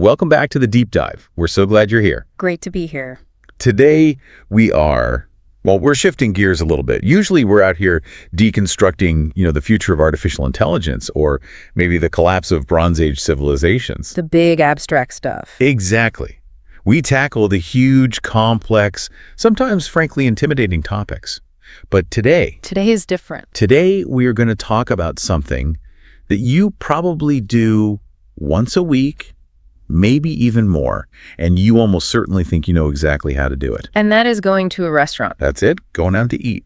welcome back to the Deep Dive. We're so glad you're here. Great to be here. Today, we're shifting gears a little bit. Usually we're out here deconstructing, the future of artificial intelligence or maybe the collapse of Bronze Age civilizations. The big abstract stuff. Exactly. We tackle the huge, complex, sometimes frankly intimidating topics. But today is different. Today, we are going to talk about something that you probably do once a week, maybe even more, and you almost certainly think you know exactly how to do it. And that is going to a restaurant. That's it, going out to eat.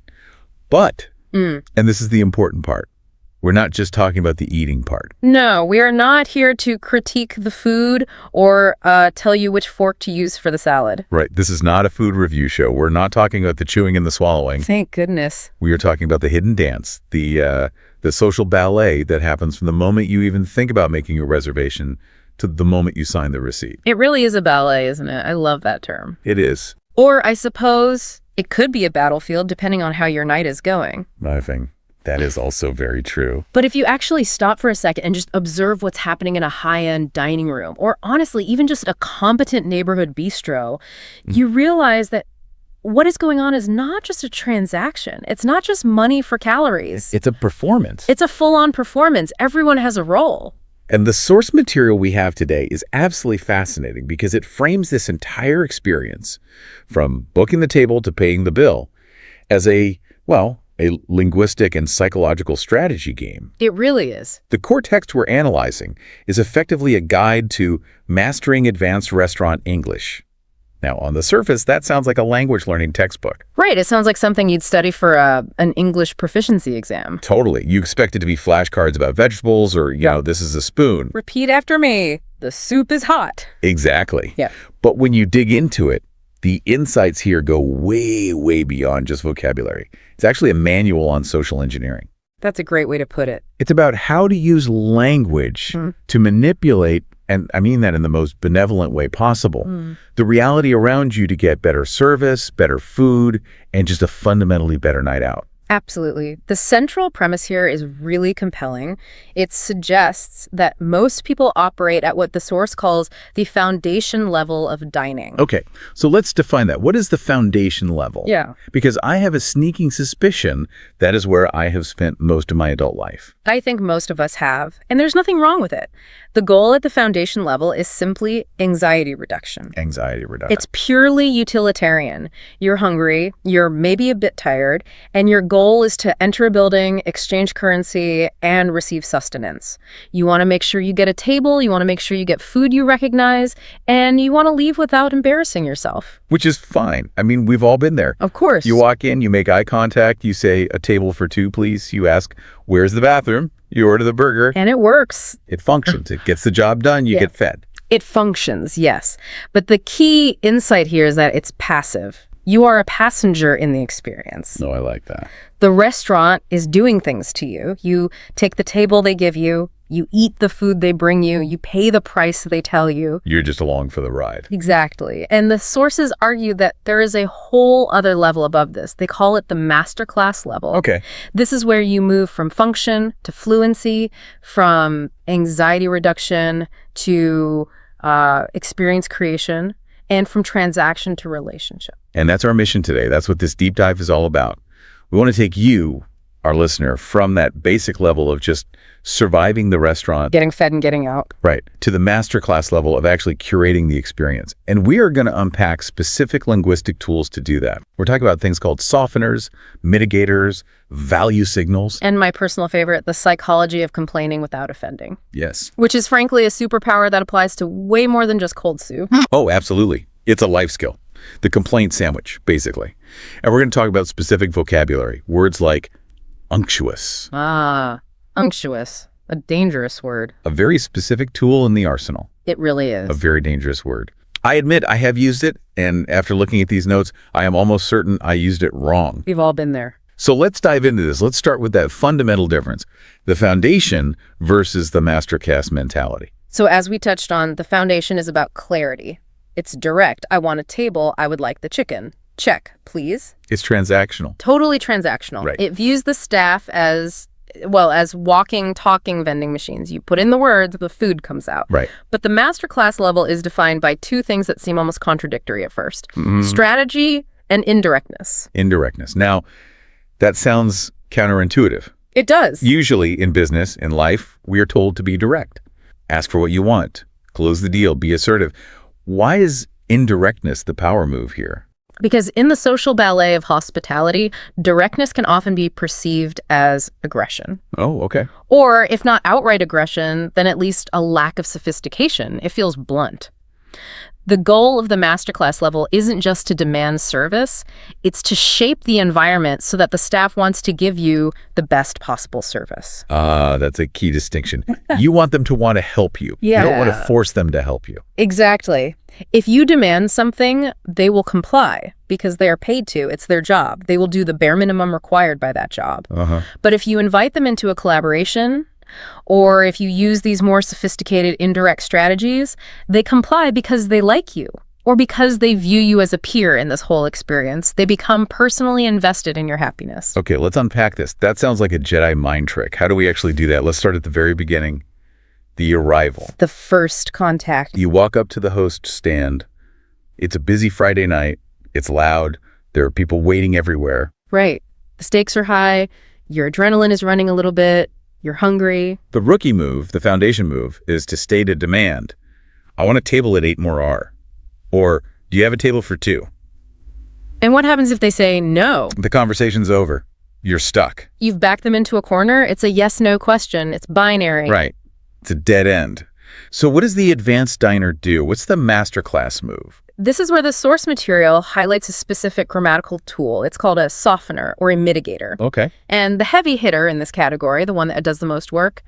But, and this is the important part, we're not just talking about the eating part. No, we are not here to critique the food or tell you which fork to use for the salad. Right, this is not a food review show. We're not talking about the chewing and the swallowing. Thank goodness. We are talking about the hidden dance, the social ballet that happens from the moment you even think about making a reservation to the moment you sign the receipt. It really is a ballet, isn't it? I love that term. It is. Or I suppose it could be a battlefield depending on how your night is going. I think that is also very true. But if you actually stop for a second and just observe what's happening in a high-end dining room, or honestly, even just a competent neighborhood bistro, you realize that what is going on is not just a transaction. It's not just money for calories. It's a performance. It's a full-on performance. Everyone has a role. And the source material we have today is absolutely fascinating because it frames this entire experience, from booking the table to paying the bill, as a linguistic and psychological strategy game. It really is. The core text we're analyzing is effectively a guide to mastering advanced restaurant English. Now, on the surface, that sounds like a language learning textbook. Right. It sounds like something you'd study for an English proficiency exam. Totally. You expect it to be flashcards about vegetables or, this is a spoon. Repeat after me. The soup is hot. Exactly. Yeah. But when you dig into it, the insights here go way, way beyond just vocabulary. It's actually a manual on social engineering. That's a great way to put it. It's about how to use language to manipulate, and I mean that in the most benevolent way possible, the reality around you to get better service, better food, and just a fundamentally better night out. Absolutely. The central premise here is really compelling. It suggests that most people operate at what the source calls the foundation level of dining. Okay, so let's define that. What is the foundation level? Yeah. Because I have a sneaking suspicion that is where I have spent most of my adult life. I think most of us have, and there's nothing wrong with it. The goal at the foundation level is simply anxiety reduction. Anxiety reduction. It's purely utilitarian. You're hungry, you're maybe a bit tired, and your goal is to enter a building, exchange currency, and receive sustenance. You want to make sure you get a table, you want to make sure you get food you recognize, and you want to leave without embarrassing yourself. Which is fine. I mean, we've all been there. Of course. You walk in, you make eye contact, you say, "A table for two, please." You ask, "Where's the bathroom?" You order the burger. And it works. It functions. It gets the job done. You get fed. It functions, yes. But the key insight here is that it's passive. You are a passenger in the experience. No, I like that. The restaurant is doing things to you. You take the table they give you. You eat the food they bring you. You pay the price they tell you. You're just along for the ride. Exactly. And the sources argue that there is a whole other level above this. They call it the Masterclass level. Okay. This is where you move from function to fluency, from anxiety reduction to experience creation, and from transaction to relationship. And that's our mission today. That's what this deep dive is all about. We want to take you, our listener, from that basic level of just surviving the restaurant, Getting fed and getting out. right, to the masterclass level of actually curating the experience. And we are going to unpack specific linguistic tools to do that. We're talking about things called softeners, mitigators, value signals. And my personal favorite, the psychology of complaining without offending, Yes. which is frankly a superpower that applies to way more than just cold soup. Oh, absolutely. It's a life skill. The complaint sandwich, basically. And we're going to talk about specific vocabulary, words like unctuous, Unctuous. A dangerous word. a very specific tool in the arsenal, It really a is. very dangerous word. I admit I have used it, and after looking at these notes, I am almost certain I used it wrong. We've all been there. So let's dive into this. Let's start with that fundamental difference, the foundation versus the Masterclass mentality. So as we touched on, the foundation is about clarity. It's direct. I want a table. I would like the chicken. Check, please. It's transactional. Totally transactional. Right. It views the staff as well, as walking, talking vending machines. You put in the words, the food comes out. Right. But the masterclass level is defined by two things that seem almost contradictory at first. Strategy and indirectness. Indirectness. Now, that sounds counterintuitive. It does. Usually in business, in life, we are told to be direct. Ask for what you want. Close the deal. Be assertive. Why is indirectness the power move here? Because in the social ballet of hospitality, directness can often be perceived as aggression. Oh, okay. Or if not outright aggression, then at least a lack of sophistication. It feels blunt. The goal of the masterclass level isn't just to demand service, it's to shape the environment so that the staff wants to give you the best possible service. That's a key distinction. You want them to want to help you. Yeah. You don't want to force them to help you. Exactly. If you demand something, they will comply because they are paid to. It's their job. They will do the bare minimum required by that job. But if you invite them into a collaboration, or if you use these more sophisticated indirect strategies, they comply because they like you or because they view you as a peer in this whole experience. They become personally invested in your happiness. Okay, let's unpack this. That sounds like a Jedi mind trick. How do we actually do that? Let's start at the very beginning. The arrival. The first contact. You walk up to the host stand. It's a busy Friday night. It's loud. There are people waiting everywhere. Right. The stakes are high. Your adrenaline is running a little bit. You're hungry. The rookie move, the foundation move, is to state a demand. I want a table at 8 more R. Or, do you have a table for 2? And what happens if they say no? The conversation's over. You're stuck. You've backed them into a corner. It's a yes-no question. It's binary. Right. It's a dead end. So what does the advanced diner do? What's the masterclass move? This is where the source material highlights a specific grammatical tool. It's called a softener or a mitigator. Okay. And the heavy hitter in this category, the one that does the most work,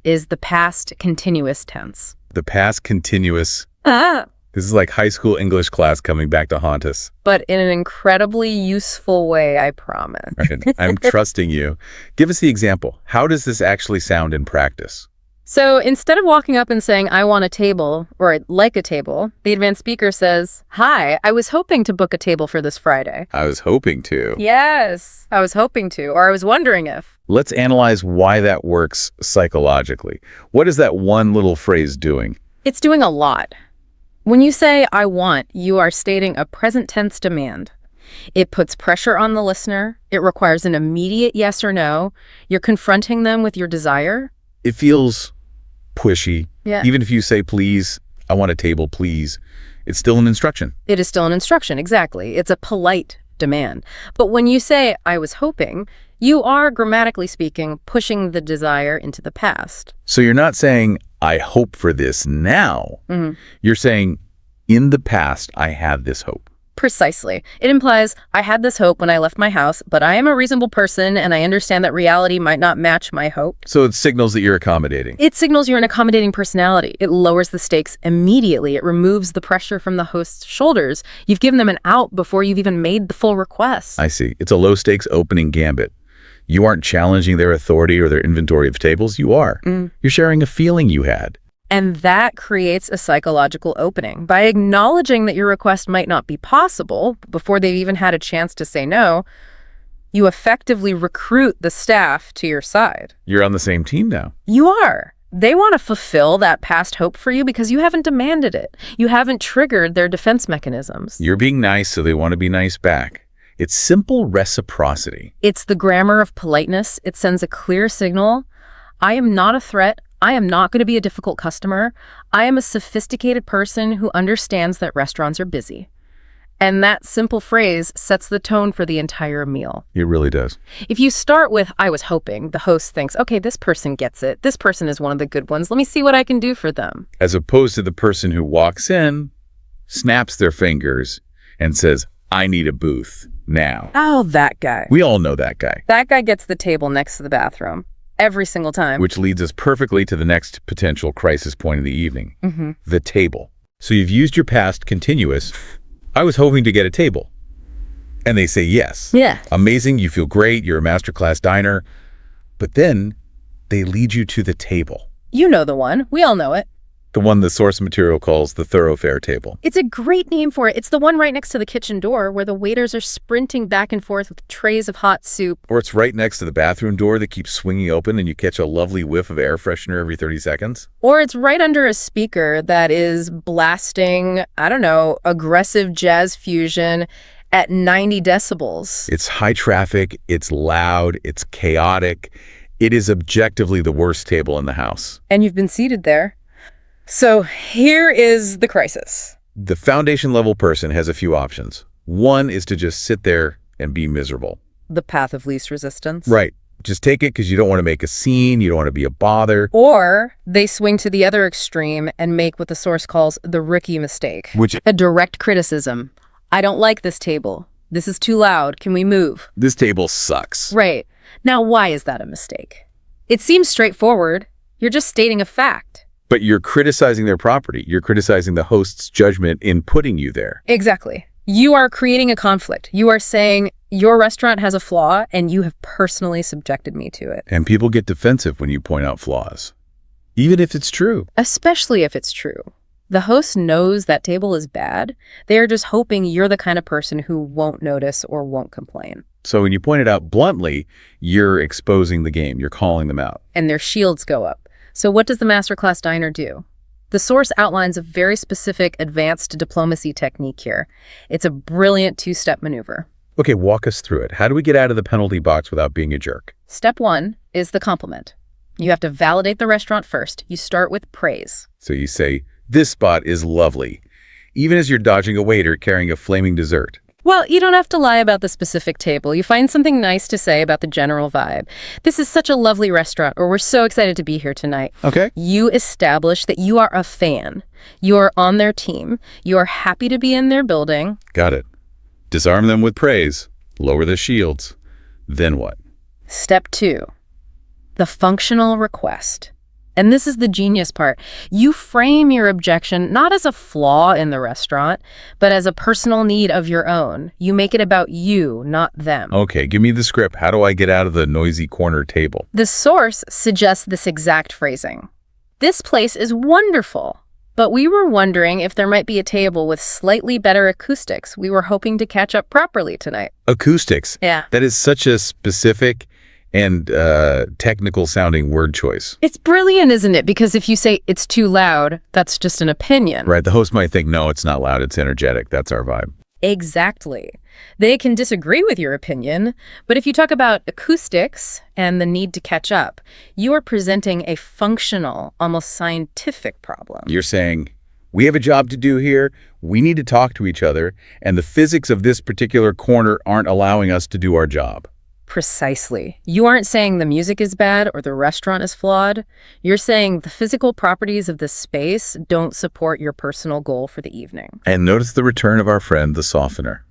is the past continuous tense. The past continuous. This is like high school English class coming back to haunt us. But in an incredibly useful way, I promise. Right. I'm trusting you. Give us the example. How does this actually sound in practice? So instead of walking up and saying, I want a table, or I'd like a table, the advanced speaker says, hi, I was hoping to book a table for this Friday. I was hoping to. Yes, I was hoping to, or I was wondering if. Let's analyze why that works psychologically. What is that one little phrase doing? It's doing a lot. When you say, I want, you are stating a present tense demand. It puts pressure on the listener. It requires an immediate yes or no. You're confronting them with your desire. It feels pushy. Yeah. Even if you say, please, I want a table, please, it's still an instruction. It is still an instruction, exactly. It's a polite demand. But when you say, I was hoping, you are, grammatically speaking, pushing the desire into the past. So you're not saying, I hope for this now. You're saying, in the past, I had this hope. Precisely. It implies, I had this hope when I left my house, but I am a reasonable person and I understand that reality might not match my hope. So it signals that you're accommodating. It signals you're an accommodating personality. It lowers the stakes immediately. It removes the pressure from the host's shoulders. You've given them an out before you've even made the full request. I see. It's a low-stakes opening gambit. You aren't challenging their authority or their inventory of tables. You are. You're sharing a feeling you had. And that creates a psychological opening. By acknowledging that your request might not be possible before they've even had a chance to say no, you effectively recruit the staff to your side. You're on the same team now. You are. They want to fulfill that past hope for you because you haven't demanded it. You haven't triggered their defense mechanisms. You're being nice, so they want to be nice back. It's simple reciprocity. It's the grammar of politeness. It sends a clear signal. I am not a threat. I am not going to be a difficult customer. I am a sophisticated person who understands that restaurants are busy. And that simple phrase sets the tone for the entire meal. It really does. If you start with, I was hoping, the host thinks, okay, this person gets it. This person is one of the good ones. Let me see what I can do for them. As opposed to the person who walks in, snaps their fingers, and says, I need a booth now. Oh, that guy. We all know that guy. That guy gets the table next to the bathroom. Every single time. Which leads us perfectly to the next potential crisis point of the evening, the table. So you've used your past continuous, I was hoping to get a table. And they say yes. Yeah. Amazing, you feel great, you're a masterclass diner. But then they lead you to the table. You know the one. We all know it. The one the source material calls the thoroughfare table. It's a great name for it. It's the one right next to the kitchen door where the waiters are sprinting back and forth with trays of hot soup. Or it's right next to the bathroom door that keeps swinging open and you catch a lovely whiff of air freshener every 30 seconds. Or it's right under a speaker that is blasting, I don't know, aggressive jazz fusion at 90 decibels. It's high traffic, it's loud, it's chaotic. It is objectively the worst table in the house. And you've been seated there. So here is the crisis. The foundation level person has a few options. One is to just sit there and be miserable. The path of least resistance. Right. Just take it because you don't want to make a scene, you don't want to be a bother. Or they swing to the other extreme and make what the source calls the rookie mistake. Which a direct criticism. I don't like this table. This is too loud. Can we move? this table sucks. Right. Now, why is that a mistake? It seems straightforward. You're just stating a fact. But you're criticizing their property. You're criticizing the host's judgment in putting you there. Exactly. You are creating a conflict. You are saying your restaurant has a flaw and you have personally subjected me to it. And people get defensive when you point out flaws, even if it's true. Especially if it's true. The host knows that table is bad. They are just hoping you're the kind of person who won't notice or won't complain. So when you point it out bluntly, you're exposing the game. You're calling them out. And their shields go up. So what does the Masterclass diner do? The source outlines a very specific advanced diplomacy technique here. It's a brilliant two-step maneuver. Okay, walk us through it. How do we get out of the penalty box without being a jerk? Step 1 is the compliment. You have to validate the restaurant first. You start with praise. So you say, this spot is lovely, even as you're dodging a waiter carrying a flaming dessert. Well, you don't have to lie about the specific table. You find something nice to say about the general vibe. This is such a lovely restaurant, or we're so excited to be here tonight. Okay. You establish that you are a fan. You are on their team. You are happy to be in their building. Got it. Disarm them with praise. Lower the shields. Then what? Step 2, the functional request. And this is the genius part. You frame your objection not as a flaw in the restaurant, but as a personal need of your own. You make it about you, not them. Okay, give me the script. How do I get out of the noisy corner table? The source suggests this exact phrasing. This place is wonderful, but we were wondering if there might be a table with slightly better acoustics. We were hoping to catch up properly tonight. Acoustics. Yeah. That is such a specific and technical sounding word choice. It's brilliant, isn't it? Because if you say it's too loud, that's just an opinion. Right. The host might think, no, it's not loud. It's energetic. That's our vibe. Exactly. They can disagree with your opinion, but if you talk about acoustics and the need to catch up, you are presenting a functional, almost scientific problem. You're saying, we have a job to do here. We need to talk to each other. And the physics of this particular corner aren't allowing us to do our job. Precisely. You aren't saying the music is bad or the restaurant is flawed. You're saying the physical properties of this space don't support your personal goal for the evening. And notice the return of our friend, the softener.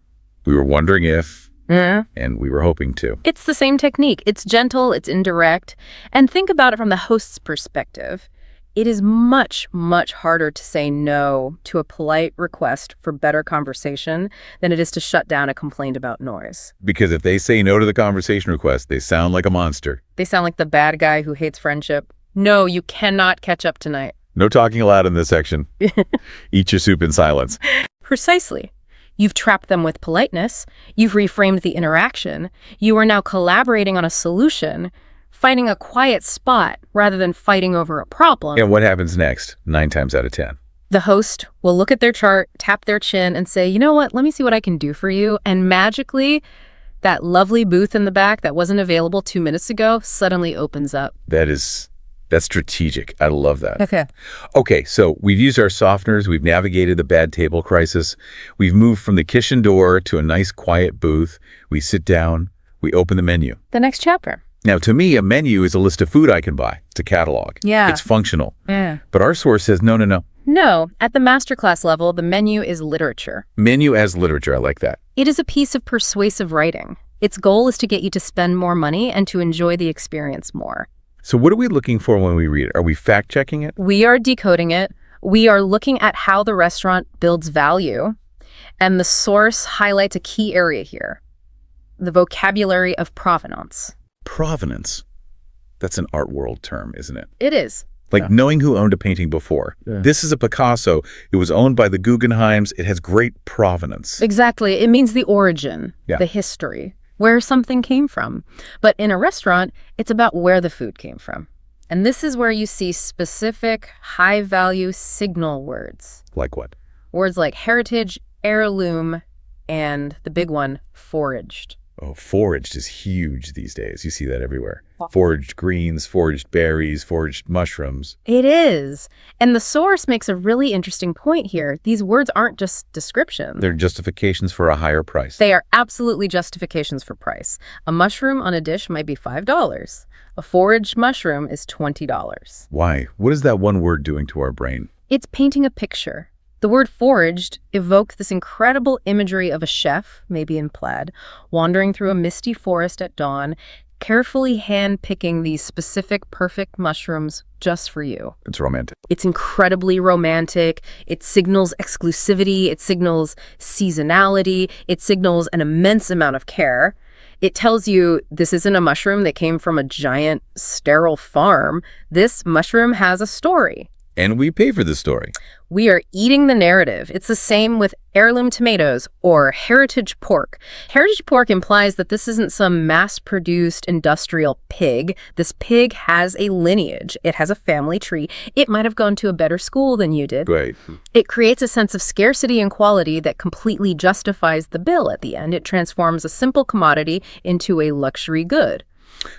We were wondering if, and we were hoping to. It's the same technique. It's gentle, it's indirect. And think about it from the host's perspective. It is much, much harder to say no to a polite request for better conversation than it is to shut down a complaint about noise. Because if they say no to the conversation request, they sound like a monster. They sound like the bad guy who hates friendship. No, you cannot catch up tonight. No talking aloud in this section. Eat your soup in silence. Precisely. You've trapped them with politeness. You've reframed the interaction. You are now collaborating on a solution, finding a quiet spot rather than fighting over a problem. And what happens next, 9 times out of 10? The host will look at their chart, tap their chin, and say, you know what, let me see what I can do for you. And magically, that lovely booth in the back that wasn't available 2 minutes ago suddenly opens up. That's strategic. I love that. Okay. Okay, so we've used our softeners. We've navigated the bad table crisis. We've moved from the kitchen door to a nice quiet booth. We sit down. We open the menu. The next chapter. Now, to me, a menu is a list of food I can buy. It's a catalog. Yeah. It's functional. Yeah. But our source says, no, no, no. No, at the Masterclass level, the menu is literature. Menu as literature. I like that. It is a piece of persuasive writing. Its goal is to get you to spend more money and to enjoy the experience more. So what are we looking for when we read it? Are we fact-checking it? We are decoding it. We are looking at how the restaurant builds value. And the source highlights a key area here, the vocabulary of provenance. Provenance. That's an art world term, isn't it? It is. Like Yeah. knowing who owned a painting before. Yeah. This is a Picasso. It was owned by the Guggenheims. It has great provenance. Exactly. It means the origin, Yeah. the history, where something came from. But in a restaurant, it's about where the food came from. And this is where you see specific, high-value signal words. Like what? Words like heritage, heirloom, and the big one, foraged. Oh, foraged is huge these days. You see that everywhere. Foraged greens, foraged berries, foraged mushrooms. It is. And the source makes a really interesting point here. These words aren't just descriptions. They're justifications for a higher price. They are absolutely justifications for price. A mushroom on a dish might be $5. A foraged mushroom is $20. Why? What is that one word doing to our brain? It's painting a picture. The word foraged evokes this incredible imagery of a chef, maybe in plaid, wandering through a misty forest at dawn, carefully hand-picking these specific, perfect mushrooms just for you. It's romantic. It's incredibly romantic. It signals exclusivity. It signals seasonality. It signals an immense amount of care. It tells you this isn't a mushroom that came from a giant, sterile farm. This mushroom has a story. And we pay for the story. We are eating the narrative. It's the same with heirloom tomatoes or heritage pork. Heritage pork implies that this isn't some mass-produced industrial pig. This pig has a lineage. It has a family tree. It might have gone to a better school than you did. Right. It creates a sense of scarcity and quality that completely justifies the bill at the end. It transforms a simple commodity into a luxury good.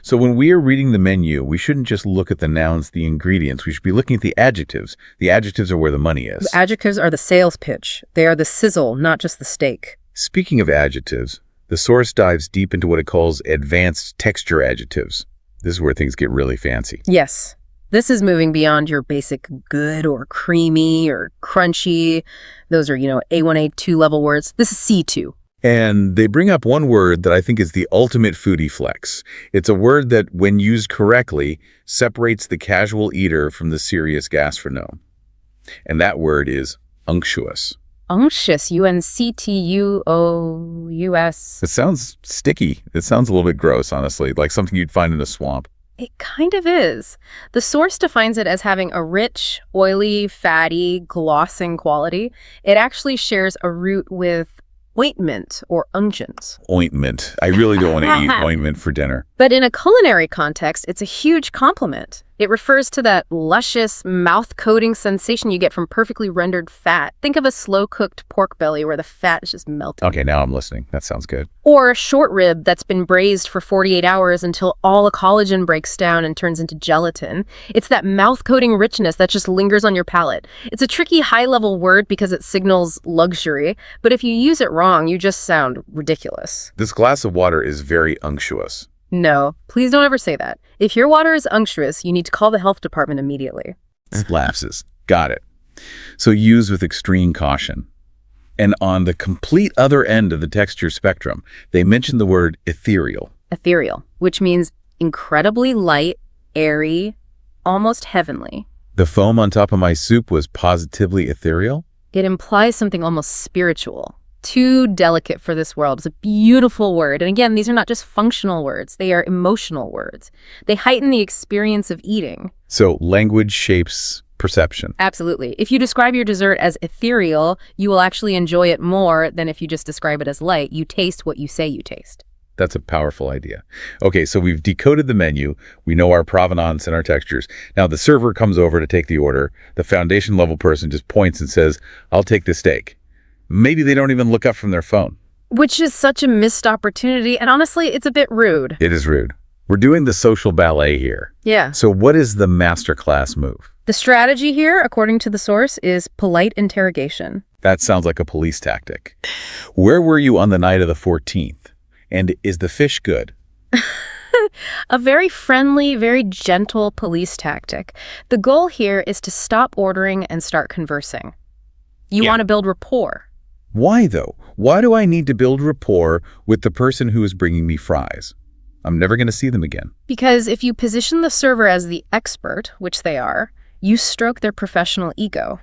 So when we are reading the menu, we shouldn't just look at the nouns, the ingredients. We should be looking at the adjectives. The adjectives are where the money is. The adjectives are the sales pitch. They are the sizzle, not just the steak. Speaking of adjectives, the source dives deep into what it calls advanced texture adjectives. This is where things get really fancy. Yes. This is moving beyond your basic good or creamy or crunchy. Those are, A1, A2 level words. This is C2. And they bring up one word that I think is the ultimate foodie flex. It's a word that, when used correctly, separates the casual eater from the serious gastronome. And that word is unctuous. Unctuous, U-N-C-T-U-O-U-S. It sounds sticky. It sounds a little bit gross, honestly, like something you'd find in a swamp. It kind of is. The source defines it as having a rich, oily, fatty, glossing quality. It actually shares a root with ointment or unguents. Ointment. I really don't want to eat ointment for dinner. But in a culinary context, it's a huge compliment. It refers to that luscious, mouth-coating sensation you get from perfectly rendered fat. Think of a slow-cooked pork belly where the fat is just melting. Okay, now I'm listening. That sounds good. Or a short rib that's been braised for 48 hours until all the collagen breaks down and turns into gelatin. It's that mouth-coating richness that just lingers on your palate. It's a tricky high-level word because it signals luxury, but if you use it wrong, you just sound ridiculous. This glass of water is very unctuous. No, please don't ever say that. If your water is unctuous, you need to call the health department immediately. Lapses. Got it. So use with extreme caution. And on the complete other end of the texture spectrum, they mention the word ethereal. Ethereal, which means incredibly light, airy, almost heavenly. The foam on top of my soup was positively ethereal? It implies something almost spiritual. Too delicate for this world. It's a beautiful word. And again, these are not just functional words. They are emotional words. They heighten the experience of eating. So language shapes perception. Absolutely. If you describe your dessert as ethereal, you will actually enjoy it more than if you just describe it as light. You taste what you say you taste. That's a powerful idea. Okay, so we've decoded the menu. We know our provenance and our textures. Now the server comes over to take the order. The foundation level person just points and says, "I'll take the steak." Maybe they don't even look up from their phone. Which is such a missed opportunity. And honestly, it's a bit rude. It is rude. We're doing the social ballet here. Yeah. So what is the Masterclass move? The strategy here, according to the source, is polite interrogation. That sounds like a police tactic. Where were you on the night of the 14th? And is the fish good? A very friendly, very gentle police tactic. The goal here is to stop ordering and start conversing. You want to build rapport. Why, though? Why do I need to build rapport with the person who is bringing me fries? I'm never going to see them again. Because if you position the server as the expert, which they are, you stroke their professional ego.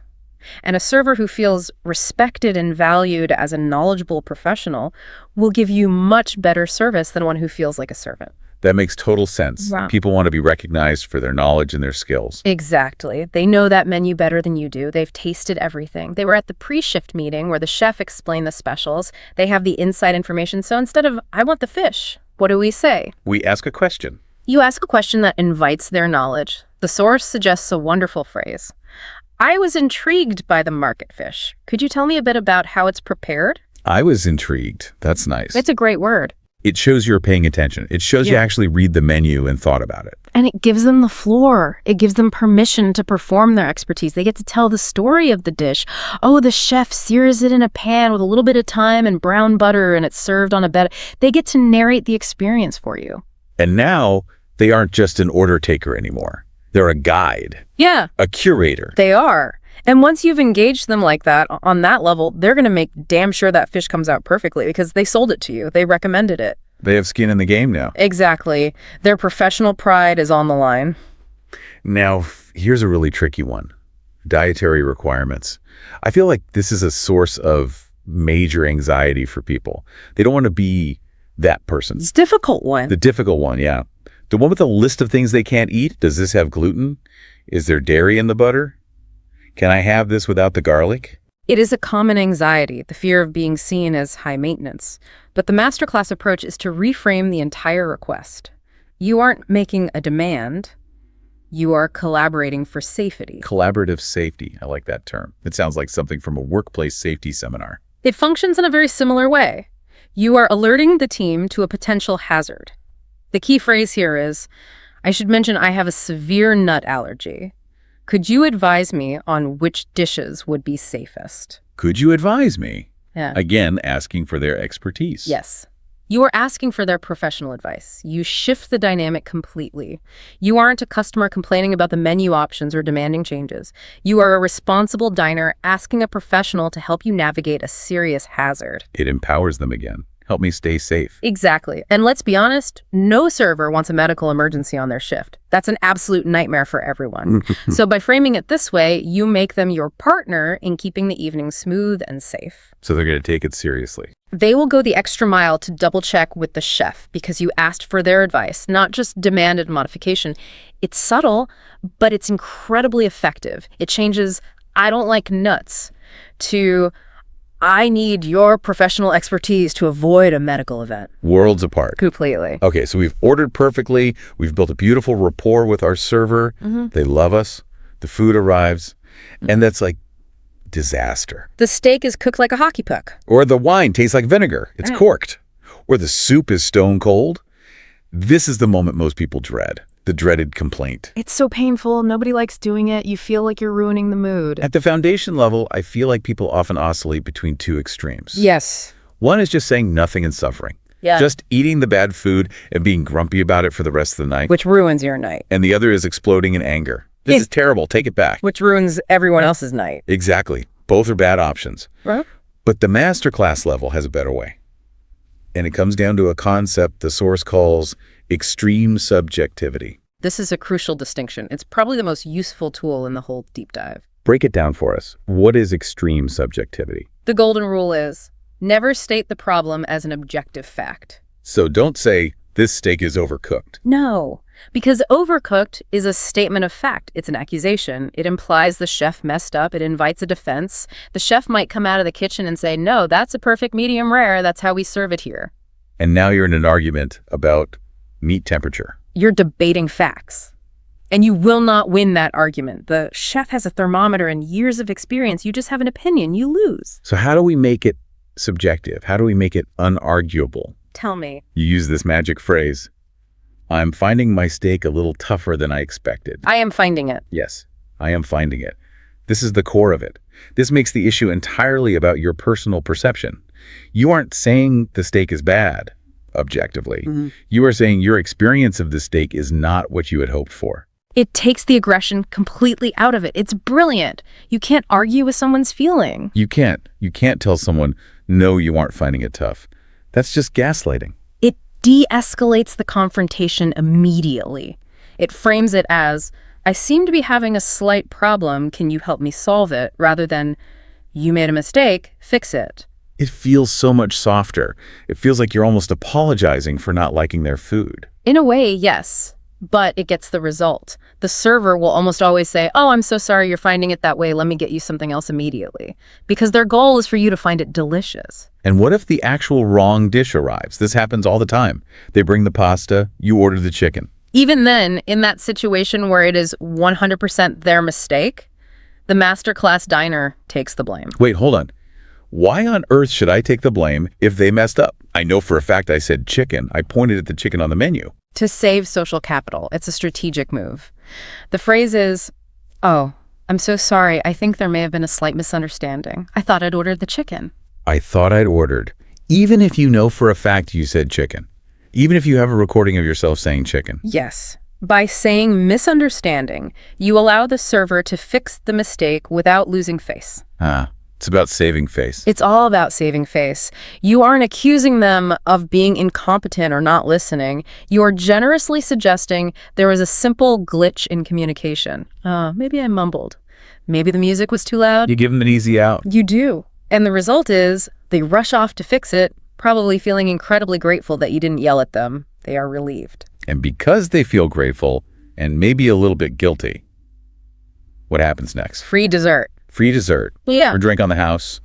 And a server who feels respected and valued as a knowledgeable professional will give you much better service than one who feels like a servant. That makes total sense. Wow. People want to be recognized for their knowledge and their skills. Exactly. They know that menu better than you do. They've tasted everything. They were at the pre-shift meeting where the chef explained the specials. They have the inside information. So instead of, I want the fish, what do we say? We ask a question. You ask a question that invites their knowledge. The source suggests a wonderful phrase. I was intrigued by the market fish. Could you tell me a bit about how it's prepared? I was intrigued. That's nice. It's a great word. It shows you're paying attention. It shows you actually read the menu and thought about it. And it gives them the floor. It gives them permission to perform their expertise. They get to tell the story of the dish. Oh, the chef sears it in a pan with a little bit of thyme and brown butter, and it's served on a bed. They get to narrate the experience for you. And now they aren't just an order taker anymore. They're a guide. Yeah. A curator. They are. And once you've engaged them like that, on that level, they're going to make damn sure that fish comes out perfectly because they sold it to you. They recommended it. They have skin in the game now. Exactly. Their professional pride is on the line. Now, here's a really tricky one. Dietary requirements. I feel like this is a source of major anxiety for people. They don't want to be that person. It's a difficult one. The difficult one, yeah. The one with a list of things they can't eat. Does this have gluten? Is there dairy in the butter? Can I have this without the garlic? It is a common anxiety, the fear of being seen as high maintenance. But the Masterclass approach is to reframe the entire request. You aren't making a demand. You are collaborating for safety. Collaborative safety. I like that term. It sounds like something from a workplace safety seminar. It functions in a very similar way. You are alerting the team to a potential hazard. The key phrase here is, I should mention I have a severe nut allergy. Could you advise me on which dishes would be safest? Could you advise me? Yeah. Again, asking for their expertise. Yes. You are asking for their professional advice. You shift the dynamic completely. You aren't a customer complaining about the menu options or demanding changes. You are a responsible diner asking a professional to help you navigate a serious hazard. It empowers them again. Help me stay safe. Exactly. And let's be honest, no server wants a medical emergency on their shift. That's an absolute nightmare for everyone. So by framing it this way, you make them your partner in keeping the evening smooth and safe. So they're going to take it seriously. They will go the extra mile to double check with the chef because you asked for their advice, not just demanded modification. It's subtle, but it's incredibly effective. It changes, I don't like nuts, to I need your professional expertise to avoid a medical event. Worlds apart. Completely. Okay, so we've ordered perfectly. We've built a beautiful rapport with our server. They love us. The food arrives. And that's like disaster. The steak is cooked like a hockey puck. Or the wine tastes like vinegar. It's corked. Or the soup is stone cold. This is the moment most people dread. The dreaded complaint. It's so painful. Nobody likes doing it. You feel like you're ruining the mood. At the foundation level, I feel like people often oscillate between two extremes. Yes. One is just saying nothing and suffering. Yeah. Just eating the bad food and being grumpy about it for the rest of the night. Which ruins your night. And the other is exploding in anger. This is terrible. Take it back. Which ruins everyone else's night. Exactly. Both are bad options. Right. But the Masterclass level has a better way. And it comes down to a concept the source calls extreme subjectivity. This is a crucial distinction. It's probably the most useful tool in the whole deep dive. Break it down for us. What is extreme subjectivity? The golden rule is never state the problem as an objective fact. So don't say, this steak is overcooked. No, because overcooked is a statement of fact. It's an accusation. It implies the chef messed up. It invites a defense. The chef might come out of the kitchen and say, no, that's a perfect medium rare. That's how we serve it here. And now you're in an argument about meat temperature. You're debating facts. And you will not win that argument. The chef has a thermometer and years of experience. You just have an opinion. You lose. So how do we make it subjective? How do we make it unarguable? Tell me. You use this magic phrase, I'm finding my steak a little tougher than I expected. I am finding it. Yes, I am finding it. This is the core of it. This makes the issue entirely about your personal perception. You aren't saying the steak is bad, objectively. You are saying your experience of the steak is not what you had hoped for. It takes the aggression completely out of it. It's brilliant. You can't argue with someone's feeling. You can't. You can't tell someone, no, you aren't finding it tough. That's just gaslighting. It de-escalates the confrontation immediately. It frames it as, I seem to be having a slight problem. Can you help me solve it? Rather than, you made a mistake, fix it. It feels so much softer. It feels like you're almost apologizing for not liking their food. In a way, yes, but it gets the result. The server will almost always say, "Oh, I'm so sorry you're finding it that way. Let me get you something else immediately." Because their goal is for you to find it delicious. And what if the actual wrong dish arrives? This happens all the time. They bring the pasta, you order the chicken. Even then, in that situation where it is 100% their mistake, the Masterclass diner takes the blame. Wait, hold on. Why on earth should I take the blame if they messed up? I know for a fact I said chicken. I pointed at the chicken on the menu. To save social capital, it's a strategic move. The phrase is, "Oh, I'm so sorry. I think there may have been a slight misunderstanding. I thought I'd ordered the chicken." I thought I'd ordered. Even if you know for a fact you said chicken. Even if you have a recording of yourself saying chicken. Yes. By saying misunderstanding, you allow the server to fix the mistake without losing face. It's about saving face. It's all about saving face. You aren't accusing them of being incompetent or not listening. You are generously suggesting there was a simple glitch in communication. Maybe I mumbled. Maybe the music was too loud. You give them an easy out. You do. And the result is they rush off to fix it, probably feeling incredibly grateful that you didn't yell at them. They are relieved. And because they feel grateful and maybe a little bit guilty, what happens next? Free dessert. Free dessert. Yeah. Or drink on the house.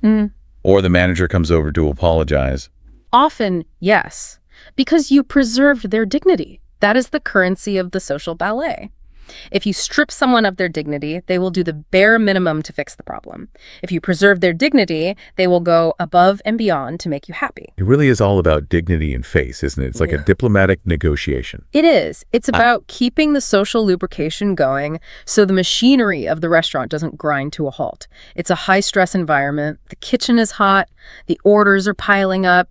Or the manager comes over to apologize. Often, yes, because you preserved their dignity. That is the currency of the social ballet. If you strip someone of their dignity, they will do the bare minimum to fix the problem. If you preserve their dignity, they will go above and beyond to make you happy. It really is all about dignity and face, isn't it? It's like a diplomatic negotiation. It is. It's about keeping the social lubrication going so the machinery of the restaurant doesn't grind to a halt. It's a high-stress environment. The kitchen is hot. The orders are piling up.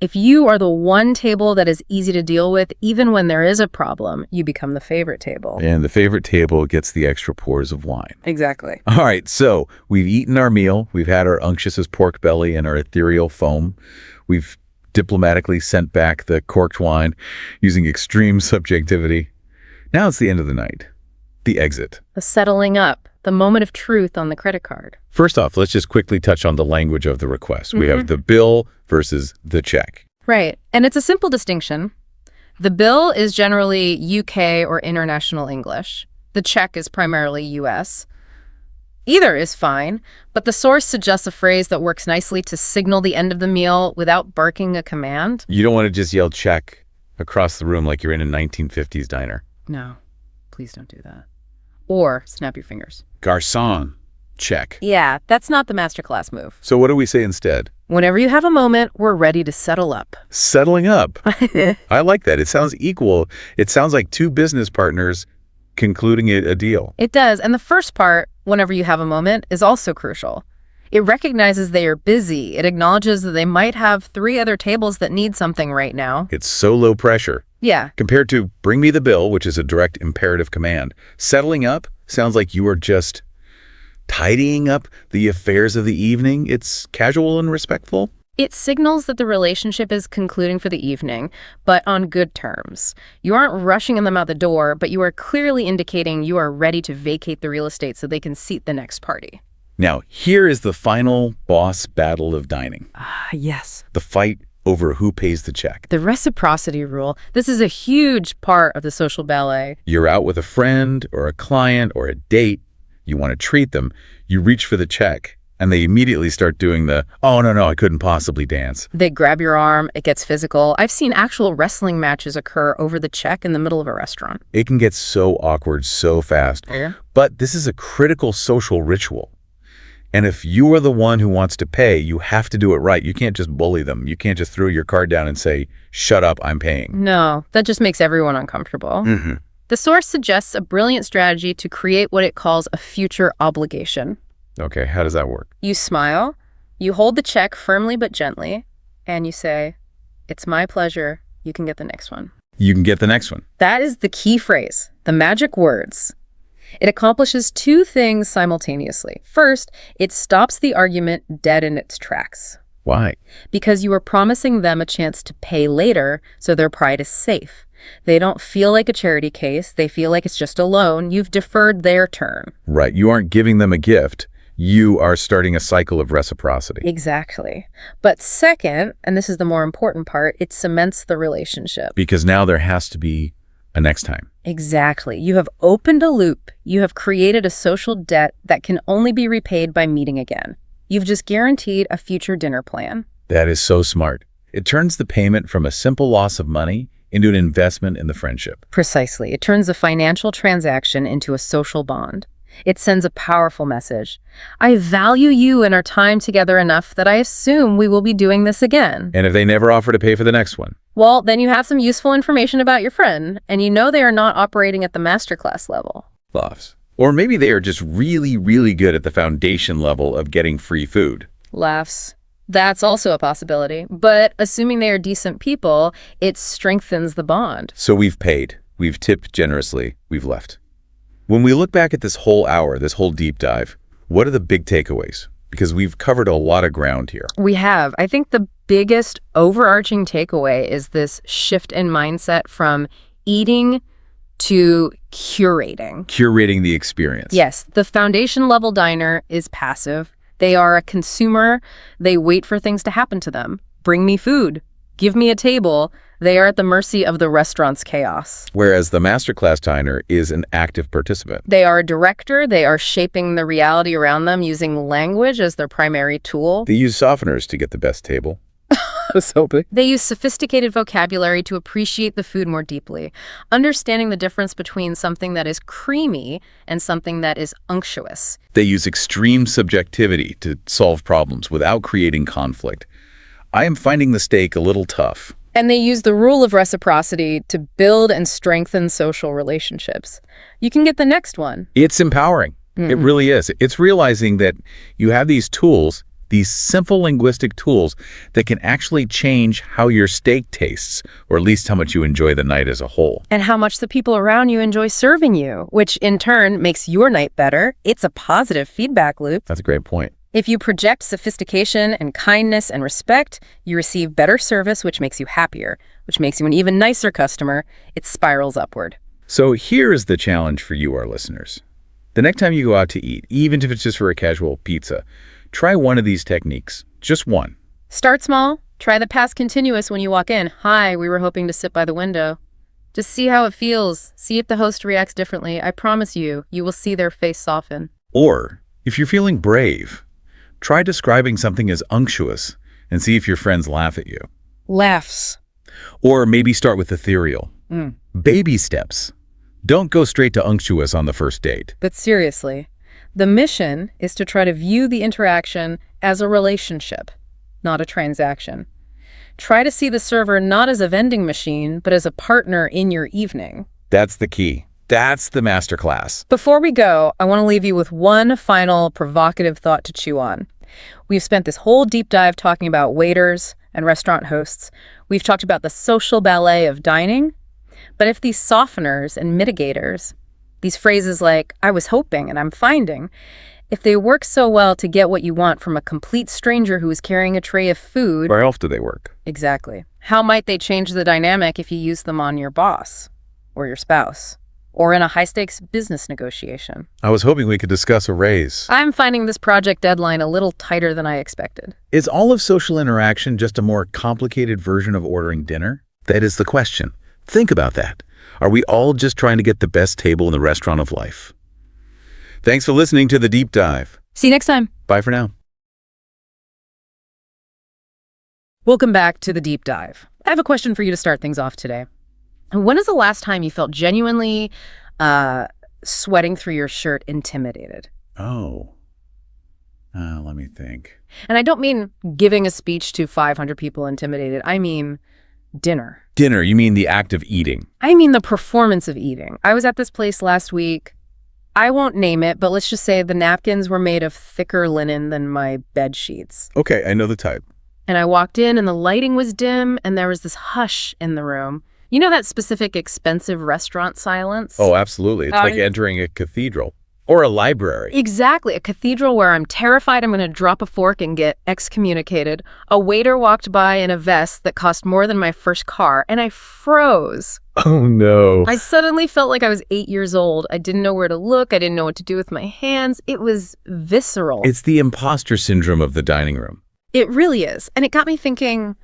If you are the one table that is easy to deal with, even when there is a problem, you become the favorite table. And the favorite table gets the extra pours of wine. Exactly. All right, so we've eaten our meal. We've had our unctuous as pork belly and our ethereal foam. We've diplomatically sent back the corked wine using extreme subjectivity. Now it's the end of the night. The exit. The settling up. The moment of truth on the credit card. First off, let's just quickly touch on the language of the request. We have the bill versus the check. Right. And it's a simple distinction. The bill is generally UK or international English. The check is primarily US. Either is fine, but the source suggests a phrase that works nicely to signal the end of the meal without barking a command. You don't want to just yell check across the room like you're in a 1950s diner. No, please don't do that. Or snap your fingers. Garçon, check. Yeah, that's not the Masterclass move. So what do we say instead? Whenever you have a moment, we're ready to settle up. Settling up. I like that. It sounds equal. It sounds like two business partners concluding a deal. It does. And the first part, whenever you have a moment, is also crucial. It recognizes they are busy. It acknowledges that they might have 3 other tables that need something right now. It's so low pressure. Yeah. Compared to bring me the bill, which is a direct imperative command. Settling up sounds like you are just tidying up the affairs of the evening. It's casual and respectful. It signals that the relationship is concluding for the evening, but on good terms. You aren't rushing them out the door, but you are clearly indicating you are ready to vacate the real estate so they can seat the next party. Now, here is the final boss battle of dining. Yes. The fight over who pays the check. The reciprocity rule. This is a huge part of the social ballet. You're out with a friend or a client or a date. You want to treat them. You reach for the check, and they immediately start doing the, oh, no, I couldn't possibly dance. They grab your arm. It gets physical. I've seen actual wrestling matches occur over the check in the middle of a restaurant. It can get so awkward so fast. Yeah. But this is a critical social ritual. And if you are the one who wants to pay, you have to do it right. You can't just bully them. You can't just throw your card down and say, shut up, I'm paying. No, that just makes everyone uncomfortable. The source suggests a brilliant strategy to create what it calls a future obligation. Okay, how does that work? You smile, you hold the check firmly but gently, and you say, it's my pleasure, you can get the next one. You can get the next one. That is the key phrase, the magic words. It accomplishes 2 things simultaneously. First, it stops the argument dead in its tracks. Why? Because you are promising them a chance to pay later, so their pride is safe. They don't feel like a charity case. They feel like it's just a loan. You've deferred their turn. Right. You aren't giving them a gift. You are starting a cycle of reciprocity. Exactly. But second, and this is the more important part, it cements the relationship. Because now there has to be a next time. Exactly. You have opened a loop. You have created a social debt that can only be repaid by meeting again. You've just guaranteed a future dinner plan. That is so smart. It turns the payment from a simple loss of money into an investment in the friendship. Precisely. It turns a financial transaction into a social bond. It sends a powerful message. I value you and our time together enough that I assume we will be doing this again. And if they never offer to pay for the next one? Well, then you have some useful information about your friend, and you know they are not operating at the Masterclass level. Laughs. Or maybe they are just really, really good at the foundation level of getting free food. Laughs. That's also a possibility. But assuming they are decent people, it strengthens the bond. So we've paid. We've tipped generously. We've left. When we look back at this whole hour, this whole deep dive, what are the big takeaways? Because we've covered a lot of ground here. We have. I think the biggest overarching takeaway is this shift in mindset from eating to curating. Curating the experience. Yes, the foundation level diner is passive. They are a consumer. They wait for things to happen to them. Bring me food. Give me a table. They are at the mercy of the restaurant's chaos. Whereas the Masterclass diner is an active participant. They are a director. They are shaping the reality around them using language as their primary tool. They use softeners to get the best table. I was hoping. They use sophisticated vocabulary to appreciate the food more deeply, understanding the difference between something that is creamy and something that is unctuous. They use extreme subjectivity to solve problems without creating conflict. I am finding the steak a little tough. And they use the rule of reciprocity to build and strengthen social relationships. You can get the next one. It's empowering. It really is. It's realizing that you have these tools, these simple linguistic tools that can actually change how your steak tastes, or at least how much you enjoy the night as a whole. And how much the people around you enjoy serving you, which in turn makes your night better. It's a positive feedback loop. That's a great point. If you project sophistication and kindness and respect, you receive better service, which makes you happier, which makes you an even nicer customer. It spirals upward. So here is the challenge for you, our listeners. The next time you go out to eat, even if it's just for a casual pizza, try one of these techniques. Just one. Start small. Try the past continuous when you walk in. Hi, we were hoping to sit by the window. Just see how it feels. See if the host reacts differently. I promise you, you will see their face soften. Or, if you're feeling brave, try describing something as unctuous and see if your friends laugh at you. Laughs. Or maybe start with ethereal. Baby steps. Don't go straight to unctuous on the first date. But seriously, the mission is to try to view the interaction as a relationship, not a transaction. Try to see the server not as a vending machine, but as a partner in your evening. That's the key. That's the masterclass. Before we go, I want to leave you with one final provocative thought to chew on. We've spent this whole deep dive talking about waiters and restaurant hosts. We've talked about the social ballet of dining. But if these softeners and mitigators, these phrases like, I was hoping and I'm finding, if they work so well to get what you want from a complete stranger who is carrying a tray of food... Where else do they work? Exactly. How might they change the dynamic if you use them on your boss or your spouse? Or in a high-stakes business negotiation? I was hoping we could discuss a raise. I'm finding this project deadline a little tighter than I expected. Is all of social interaction just a more complicated version of ordering dinner? That is the question. Think about that. Are we all just trying to get the best table in the restaurant of life? Thanks for listening to The Deep Dive. See you next time. Bye for now. Welcome back to The Deep Dive. I have a question for you to start things off today. When is the last time you felt genuinely sweating through your shirt, intimidated? Let me think. And I don't mean giving a speech to 500 people intimidated. I mean dinner. Dinner, you mean the act of eating? I mean the performance of eating. I was at this place last week. I won't name it, but let's just say the napkins were made of thicker linen than my bed sheets. Okay, I know the type. And I walked in and the lighting was dim and there was this hush in the room. You know that specific expensive restaurant silence? Oh, absolutely. It's like entering a cathedral. Or a library. Exactly. A cathedral where I'm terrified I'm going to drop a fork and get excommunicated. A waiter walked by in a vest that cost more than my first car, and I froze. Oh, no. I suddenly felt like I was 8 years old. I didn't know where to look. I didn't know what to do with my hands. It was visceral. It's the imposter syndrome of the dining room. It really is. And it got me thinking,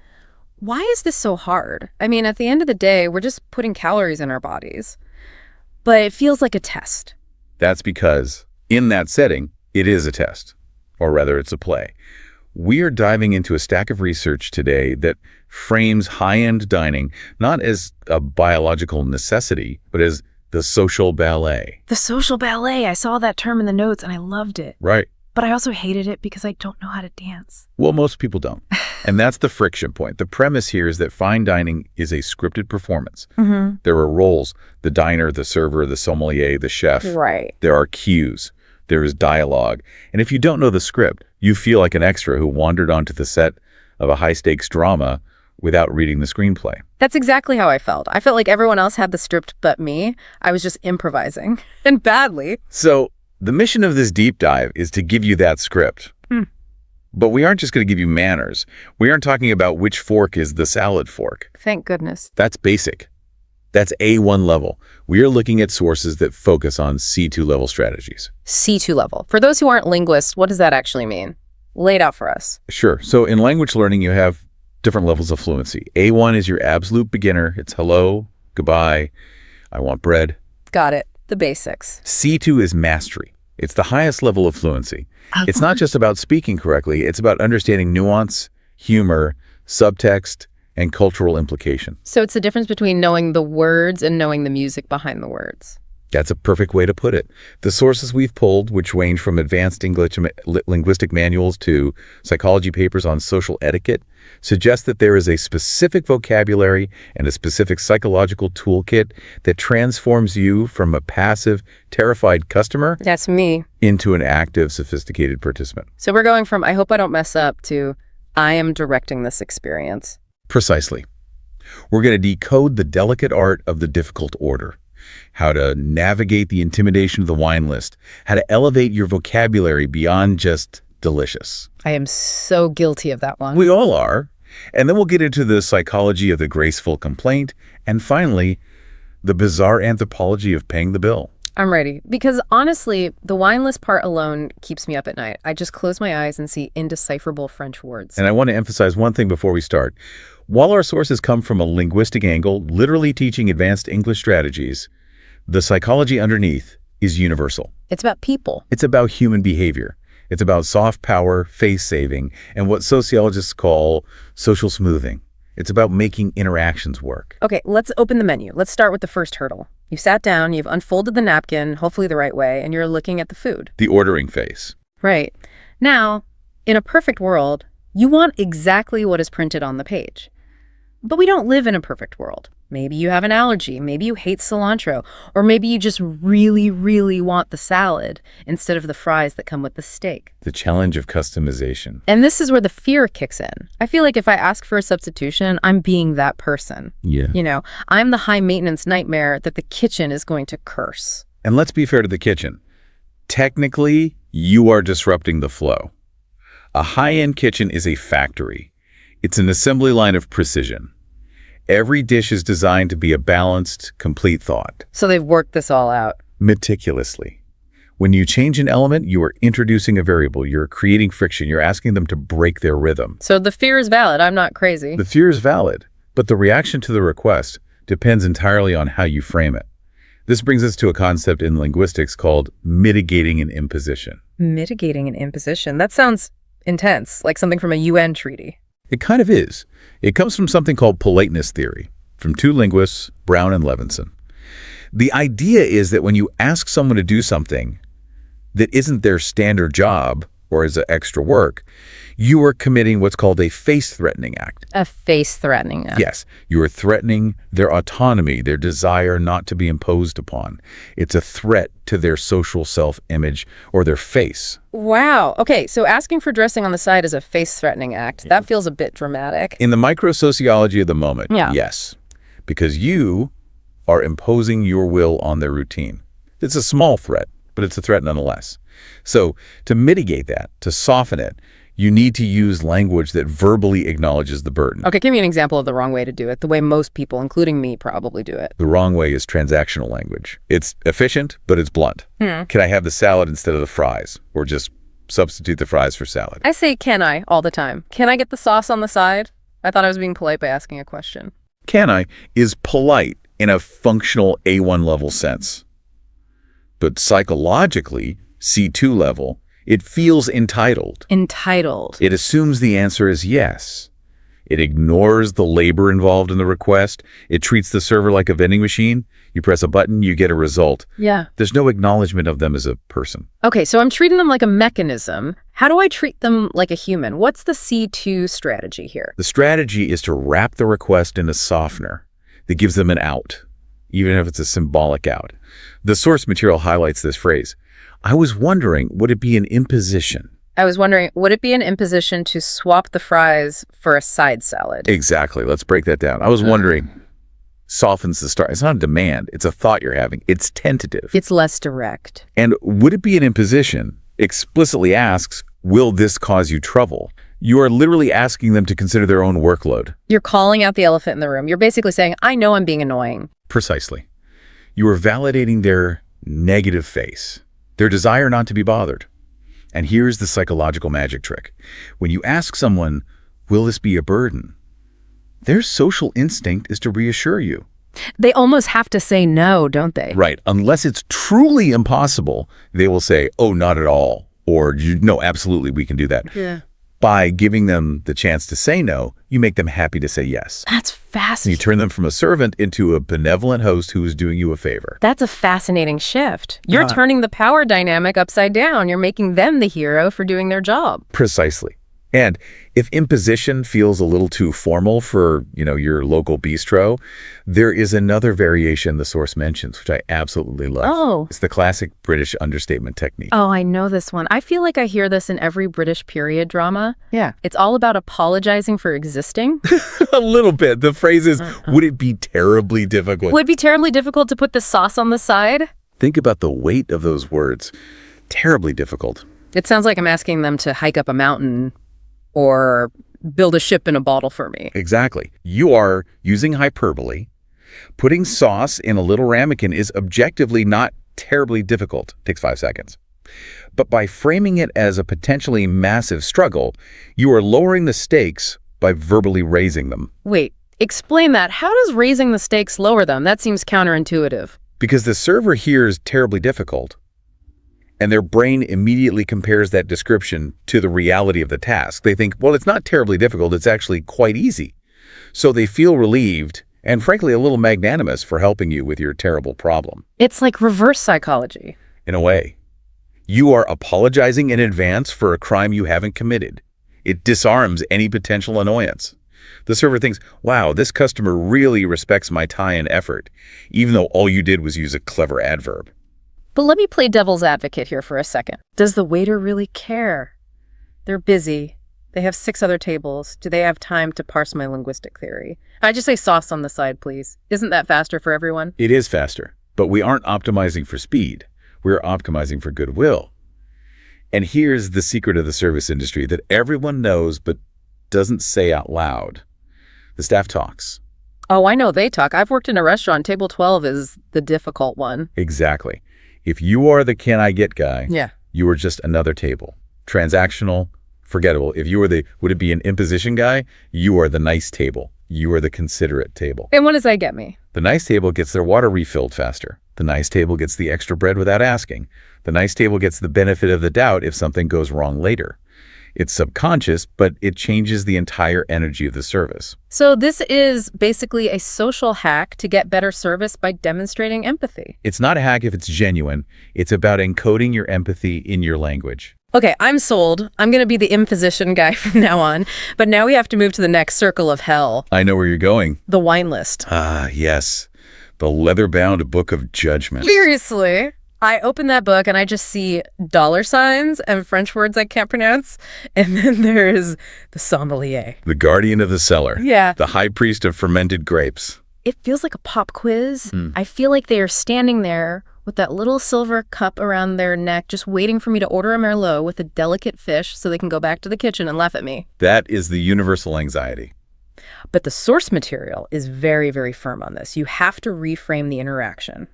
why is this so hard? I mean, at the end of the day, we're just putting calories in our bodies. But it feels like a test. That's because, in that setting, it is a test. Or rather, it's a play. We are diving into a stack of research today that frames high-end dining not as a biological necessity, but as the social ballet. The social ballet. I saw that term in the notes and I loved it. Right. But I also hated it because I don't know how to dance. Well, most people don't. And that's the friction point. The premise here is that fine dining is a scripted performance. Mm-hmm. There are roles: the diner, the server, the sommelier, the chef. Right. There are cues. There is dialogue. And if you don't know the script, you feel like an extra who wandered onto the set of a high-stakes drama without reading the screenplay. That's exactly how I felt. I felt like everyone else had the script but me. I was just improvising. And badly. So the mission of this deep dive is to give you that script. But we aren't just going to give you manners. We aren't talking about which fork is the salad fork. Thank goodness. That's basic. That's A1 level. We are looking at sources that focus on C2 level strategies. C2 level. For those who aren't linguists, what does that actually mean? Lay it out for us. Sure. So in language learning, you have different levels of fluency. A1 is your absolute beginner. It's hello, goodbye, I want bread. Got it. The basics. C2 is mastery. It's the highest level of fluency. It's not just about speaking correctly. It's about understanding nuance, humor, subtext, and cultural implication. So it's the difference between knowing the words and knowing the music behind the words. That's a perfect way to put it. The sources we've pulled, which range from advanced English linguistic manuals to psychology papers on social etiquette, suggest that there is a specific vocabulary and a specific psychological toolkit that transforms you from a passive, terrified customer That's me. into an active, sophisticated participant. So we're going from I hope I don't mess up to I am directing this experience. Precisely. We're going to decode the delicate art of the difficult order, how to navigate the intimidation of the wine list, how to elevate your vocabulary beyond just delicious. I am so guilty of that one. We all are. And then we'll get into the psychology of the graceful complaint, and finally, the bizarre anthropology of paying the bill. I'm ready. Because honestly, the wine list part alone keeps me up at night. I just close my eyes and see indecipherable French words. And I want to emphasize one thing before we start. While our sources come from a linguistic angle, literally teaching advanced English strategies, the psychology underneath is universal. It's about people. It's about human behavior. It's about soft power, face saving, and what sociologists call social smoothing. It's about making interactions work. Okay, let's open the menu. Let's start with the first hurdle. You sat down, you've unfolded the napkin, hopefully the right way, and you're looking at the food. The ordering phase. Right. Now, in a perfect world, you want exactly what is printed on the page. But we don't live in a perfect world. Maybe you have an allergy, maybe you hate cilantro, or maybe you just really, really want the salad instead of the fries that come with the steak. The challenge of customization. And this is where the fear kicks in. I feel like if I ask for a substitution, I'm being that person. Yeah. You know, I'm the high-maintenance nightmare that the kitchen is going to curse. And let's be fair to the kitchen. Technically, you are disrupting the flow. A high-end kitchen is a factory. It's an assembly line of precision. Every dish is designed to be a balanced, complete thought. So they've worked this all out. Meticulously. When you change an element, you are introducing a variable. You're creating friction. You're asking them to break their rhythm. So the fear is valid. I'm not crazy. The fear is valid, but the reaction to the request depends entirely on how you frame it. This brings us to a concept in linguistics called mitigating an imposition. Mitigating an imposition. That sounds intense, like something from a UN treaty. It kind of is. It comes from something called politeness theory, from two linguists, Brown and Levinson. The idea is that when you ask someone to do something that isn't their standard job or is extra work, you are committing what's called a face-threatening act. A face-threatening act. Yes, you are threatening their autonomy, their desire not to be imposed upon. It's a threat to their social self-image or their face. Wow. Okay, so asking for dressing on the side is a face-threatening act. That feels a bit dramatic. In the microsociology of the moment, Yeah. Yes, because you are imposing your will on their routine. It's a small threat, but it's a threat nonetheless. So to mitigate that, to soften it, you need to use language that verbally acknowledges the burden. Okay, give me an example of the wrong way to do it, the way most people, including me, probably do it. The wrong way is transactional language. It's efficient, but it's blunt. Can I have the salad instead of the fries? Or just substitute the fries for salad? I say can I all the time. Can I get the sauce on the side? I thought I was being polite by asking a question. Can I is polite in a functional A1 level sense. But psychologically, C2 level, it feels entitled. Entitled. It assumes the answer is yes. It ignores the labor involved in the request. It treats the server like a vending machine. You press a button, you get a result. Yeah. There's no acknowledgement of them as a person. Okay, so I'm treating them like a mechanism. How do I treat them like a human? What's the C2 strategy here? The strategy is to wrap the request in a softener that gives them an out, even if it's a symbolic out. The source material highlights this phrase. I was wondering, would it be an imposition? I was wondering, would it be an imposition to swap the fries for a side salad? Exactly. Let's break that down. I was wondering, softens the start. It's not a demand. It's a thought you're having. It's tentative. It's less direct. And would it be an imposition explicitly asks, will this cause you trouble? You are literally asking them to consider their own workload. You're calling out the elephant in the room. You're basically saying, I know I'm being annoying. Precisely. You are validating their negative face, their desire not to be bothered. And here's the psychological magic trick. When you ask someone, will this be a burden? Their social instinct is to reassure you. They almost have to say no, don't they? Right. Unless it's truly impossible, they will say, oh, not at all. Or, no, absolutely, we can do that. Yeah. By giving them the chance to say no, you make them happy to say yes. That's fascinating. You turn them from a servant into a benevolent host who is doing you a favor. That's a fascinating shift. You're turning the power dynamic upside down. You're making them the hero for doing their job. Precisely. And if imposition feels a little too formal for, your local bistro, there is another variation the source mentions, which I absolutely love. Oh. It's the classic British understatement technique. Oh, I know this one. I feel like I hear this in every British period drama. Yeah. It's all about apologizing for existing. A little bit. The phrase is, would it be terribly difficult? Would it be terribly difficult to put the sauce on the side? Think about the weight of those words. Terribly difficult. It sounds like I'm asking them to hike up a mountain or build a ship in a bottle for me. Exactly. You are using hyperbole. Putting sauce in a little ramekin is objectively not terribly difficult. It takes 5 seconds. But by framing it as a potentially massive struggle, you are lowering the stakes by verbally raising them. Wait, explain that. How does raising the stakes lower them? That seems counterintuitive. Because the server hears terribly difficult, and their brain immediately compares that description to the reality of the task. They think, well, it's not terribly difficult, it's actually quite easy. So they feel relieved and frankly a little magnanimous for helping you with your terrible problem. It's like reverse psychology. In a way. You are apologizing in advance for a crime you haven't committed. It disarms any potential annoyance. The server thinks, wow, this customer really respects my time and effort, even though all you did was use a clever adverb. But let me play devil's advocate here for a second. Does the waiter really care? They're busy. They have 6 other tables. Do they have time to parse my linguistic theory? I just say sauce on the side, please. Isn't that faster for everyone? It is faster, but we aren't optimizing for speed. We're optimizing for goodwill. And here's the secret of the service industry that everyone knows but doesn't say out loud. The staff talks. Oh, I know they talk. I've worked in a restaurant. Table 12 is the difficult one. Exactly. If you are the can I get guy, Yeah. you are just another table. Transactional, forgettable. If you are the would it be an imposition guy, you are the nice table. You are the considerate table. And what does that get me? The nice table gets their water refilled faster. The nice table gets the extra bread without asking. The nice table gets the benefit of the doubt if something goes wrong later. It's subconscious, but it changes the entire energy of the service. So this is basically a social hack to get better service by demonstrating empathy. It's not a hack if it's genuine. It's about encoding your empathy in your language. Okay, I'm sold. I'm going to be the imposition guy from now on. But now we have to move to the next circle of hell. I know where you're going. The wine list. Ah, yes. The leather-bound book of judgment. Seriously. I open that book and I just see dollar signs and French words I can't pronounce. And then there's the sommelier. The guardian of the cellar. Yeah. The high priest of fermented grapes. It feels like a pop quiz. I feel like they are standing there with that little silver cup around their neck, just waiting for me to order a Merlot with a delicate fish so they can go back to the kitchen and laugh at me. That is the universal anxiety. But the source material is very, very firm on this. You have to reframe the interaction.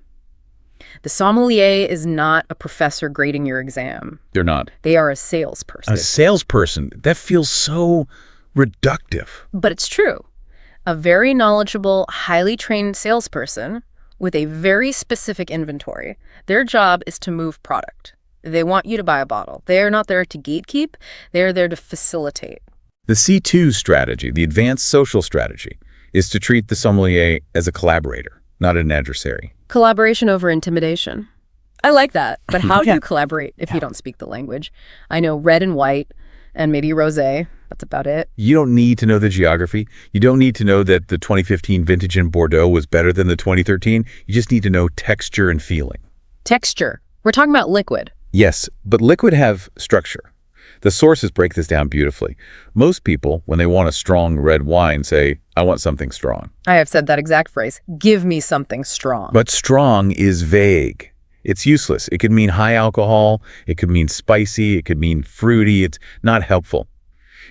The sommelier is not a professor grading your exam. They're not. They are a salesperson. A salesperson. That feels so reductive. But it's true. A very knowledgeable, highly trained salesperson with a very specific inventory. Their job is to move product. They want you to buy a bottle. They are not there to gatekeep. They are there to facilitate. The C2 strategy, the advanced social strategy, is to treat the sommelier as a collaborator, not an adversary. Collaboration over intimidation. I like that. But how do you collaborate if you don't speak the language? I know red and white and maybe rosé. That's about it. You don't need to know the geography. You don't need to know that the 2015 vintage in Bordeaux was better than the 2013. You just need to know texture and feeling. Texture. We're talking about liquid. Yes, but liquid have structure. The sources break this down beautifully. Most people, when they want a strong red wine, say, I want something strong. I have said that exact phrase. Give me something strong. But strong is vague. It's useless. It could mean high alcohol. It could mean spicy. It could mean fruity. It's not helpful.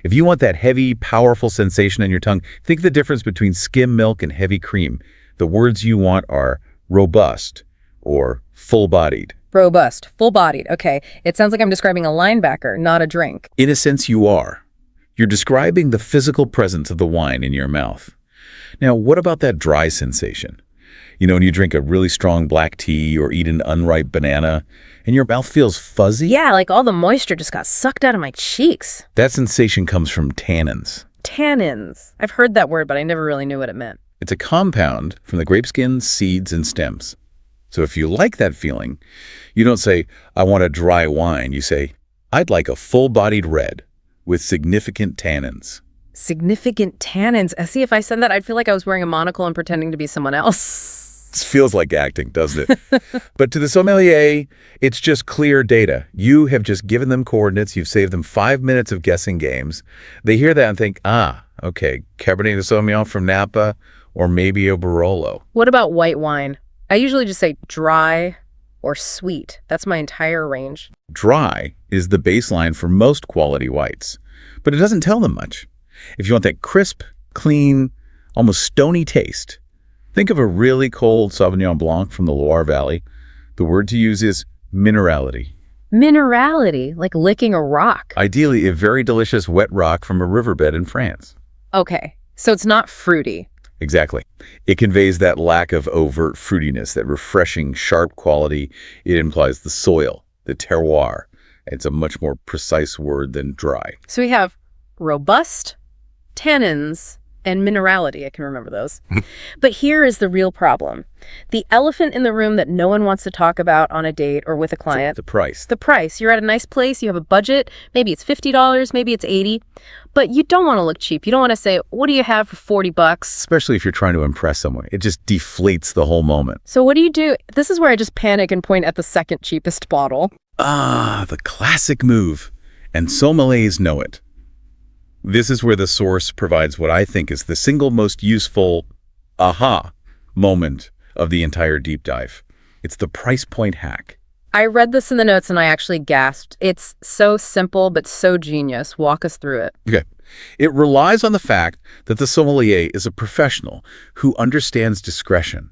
If you want that heavy, powerful sensation in your tongue, think of the difference between skim milk and heavy cream. The words you want are robust or full-bodied. Robust, full-bodied. Okay, it sounds like I'm describing a linebacker, not a drink. In a sense, you are. You're describing the physical presence of the wine in your mouth. Now, what about that dry sensation? You know, when you drink a really strong black tea or eat an unripe banana and your mouth feels fuzzy? Yeah, like all the moisture just got sucked out of my cheeks. That sensation comes from tannins. Tannins. I've heard that word, but I never really knew what it meant. It's a compound from the grape skins, seeds, and stems. So if you like that feeling, you don't say, I want a dry wine. You say, I'd like a full-bodied red with significant tannins. Significant tannins. See, if I said that, I'd feel like I was wearing a monocle and pretending to be someone else. This feels like acting, doesn't it? But to the sommelier, it's just clear data. You have just given them coordinates. You've saved them 5 minutes of guessing games. They hear that and think, okay, Cabernet Sauvignon from Napa or maybe a Barolo. What about white wine? I usually just say dry or sweet. That's my entire range. Dry is the baseline for most quality whites, but it doesn't tell them much. If you want that crisp, clean, almost stony taste, think of a really cold Sauvignon Blanc from the Loire Valley. The word to use is minerality. Minerality, like licking a rock. Ideally, a very delicious wet rock from a riverbed in France. Okay, so it's not fruity. Exactly. It conveys that lack of overt fruitiness, that refreshing, sharp quality. It implies the soil, the terroir. It's a much more precise word than dry. So we have robust, tannins, and minerality. I can remember those. But here is the real problem. The elephant in the room that no one wants to talk about on a date or with a client. The price. The price. You're at a nice place. You have a budget. Maybe it's $50. Maybe it's $80. But you don't want to look cheap. You don't want to say, what do you have for $40? Especially if you're trying to impress someone. It just deflates the whole moment. So what do you do? This is where I just panic and point at the second cheapest bottle. The classic move. And sommeliers know it. This is where the source provides what I think is the single most useful aha moment of the entire deep dive. It's the price point hack. I read this in the notes and I actually gasped. It's so simple but so genius. Walk us through it. Okay. It relies on the fact that the sommelier is a professional who understands discretion.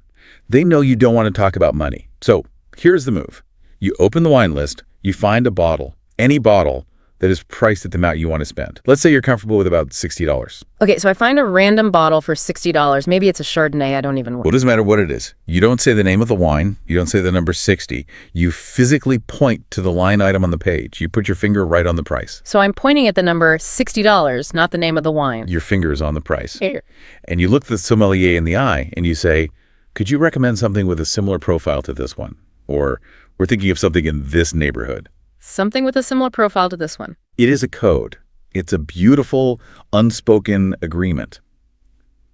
They know you don't want to talk about money. So here's the move. You open the wine list, you find a bottle, any bottle, that is priced at the amount you want to spend. Let's say you're comfortable with about $60. Okay, so I find a random bottle for $60. Maybe it's a Chardonnay. I don't even know. Well, it doesn't matter what it is. You don't say the name of the wine. You don't say the number 60. You physically point to the line item on the page. You put your finger right on the price. So I'm pointing at the number $60, not the name of the wine. Your finger is on the price. Here. And you look the sommelier in the eye and you say, could you recommend something with a similar profile to this one? Or we're thinking of something in this neighborhood. Something with a similar profile to this one. It is a code. It's a beautiful, unspoken agreement.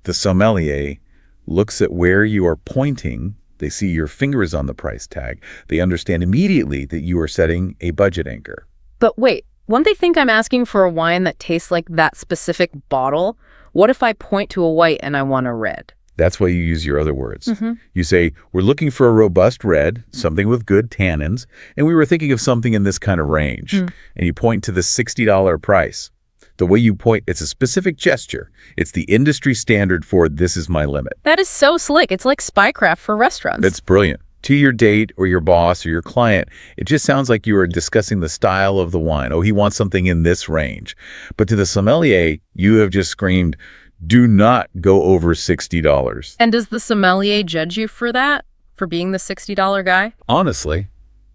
The sommelier looks at where you are pointing. They see your finger is on the price tag. They understand immediately that you are setting a budget anchor. But wait, won't they think I'm asking for a wine that tastes like that specific bottle? What if I point to a white and I want a red? That's why you use your other words. You say, we're looking for a robust red, something with good tannins, and we were thinking of something in this kind of range. And you point to the $60 price. The way you point, it's a specific gesture. It's the industry standard for this is my limit. That is so slick. It's like spycraft for restaurants. That's brilliant. To your date or your boss or your client, it just sounds like you are discussing the style of the wine. Oh, he wants something in this range. But to the sommelier, you have just screamed, do not go over $60. And does the sommelier judge you for that? For being the $60 guy? Honestly,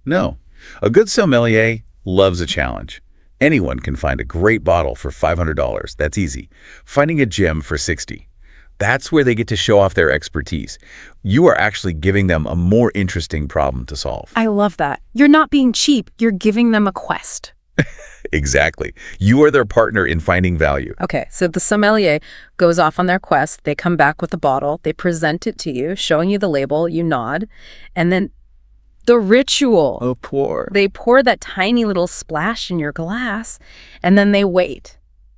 no. A good sommelier loves a challenge. Anyone can find a great bottle for $500. That's easy. Finding a gem for $60. That's where they get to show off their expertise. You are actually giving them a more interesting problem to solve. I love that. You're not being cheap. You're giving them a quest. Exactly. You are their partner in finding value. Okay, so the sommelier goes off on their quest. They come back with a bottle. They present it to you, showing you the label. You nod. And then the ritual. Oh, pour. They pour that tiny little splash in your glass, and then they wait.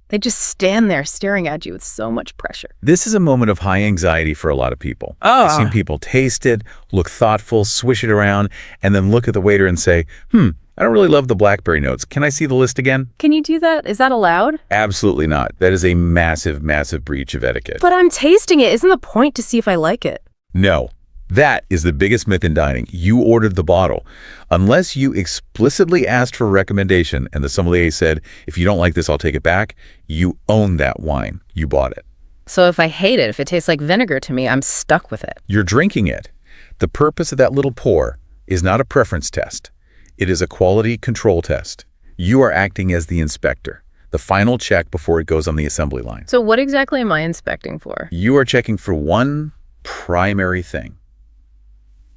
They just stand there staring at you with so much pressure. This is a moment of high anxiety for a lot of people. Oh. I've seen people taste it, look thoughtful, swish it around, and then look at the waiter and say, I don't really love the blackberry notes. Can I see the list again? Can you do that? Is that allowed? Absolutely not. That is a massive, massive breach of etiquette. But I'm tasting it. Isn't the point to see if I like it? No. That is the biggest myth in dining. You ordered the bottle. Unless you explicitly asked for a recommendation and the sommelier said, if you don't like this, I'll take it back, you own that wine. You bought it. So if I hate it, if it tastes like vinegar to me, I'm stuck with it. You're drinking it. The purpose of that little pour is not a preference test. It is a quality control test. You are acting as the inspector, the final check before it goes on the assembly line. So what exactly am I inspecting for? You are checking for one primary thing.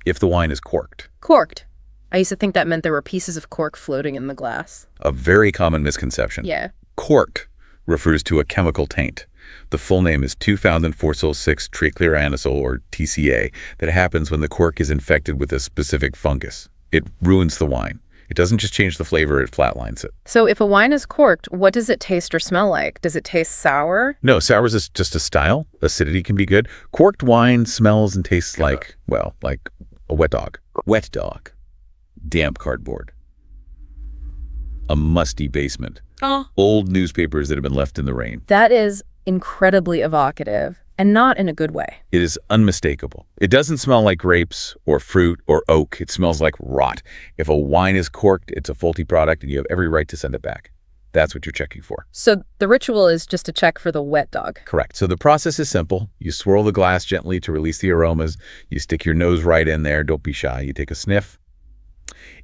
If the wine is corked. Corked. I used to think that meant there were pieces of cork floating in the glass. A very common misconception. Yeah. Corked refers to a chemical taint. The full name is 2,4-6-trichloroanisole, or TCA, that happens when the cork is infected with a specific fungus. It ruins the wine. It doesn't just change the flavor, it flatlines it. So if a wine is corked, what does it taste or smell like? Does it taste sour? No, sour is just a style. Acidity can be good. Corked wine smells and tastes like, well, like a wet dog. Wet dog. Damp cardboard. A musty basement. Old newspapers that have been left in the rain. That is incredibly evocative, and not in a good way. It is unmistakable. It doesn't smell like grapes or fruit or oak. It smells like rot. If a wine is corked, it's a faulty product and you have every right to send it back. That's what you're checking for. So the ritual is just to check for the wet dog. Correct. So the process is simple. You swirl the glass gently to release the aromas. You stick your nose right in there. Don't be shy. You take a sniff.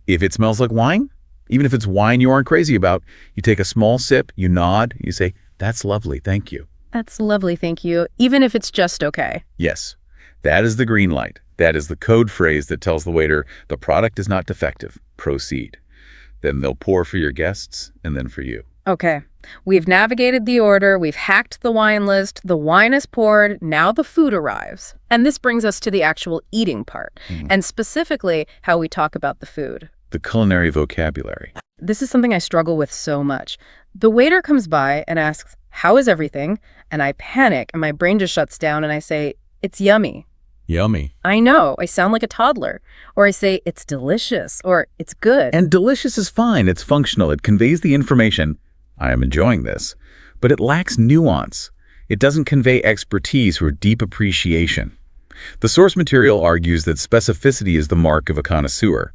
If it smells like wine, even if it's wine you aren't crazy about, you take a small sip, you nod, you say, that's lovely, thank you. That's lovely, thank you, even if it's just okay. Yes, that is the green light. That is the code phrase that tells the waiter the product is not defective. Proceed. Then they'll pour for your guests and then for you. Okay, we've navigated the order, we've hacked the wine list, the wine is poured, now the food arrives. And this brings us to the actual eating part, and specifically how we talk about the food. The culinary vocabulary. This is something I struggle with so much. The waiter comes by and asks, how is everything? And I panic and my brain just shuts down and I say, it's yummy. Yummy. I know, I sound like a toddler. Or I say, it's delicious, or it's good. And delicious is fine. It's functional. It conveys the information. I am enjoying this. But it lacks nuance. It doesn't convey expertise or deep appreciation. The source material argues that specificity is the mark of a connoisseur.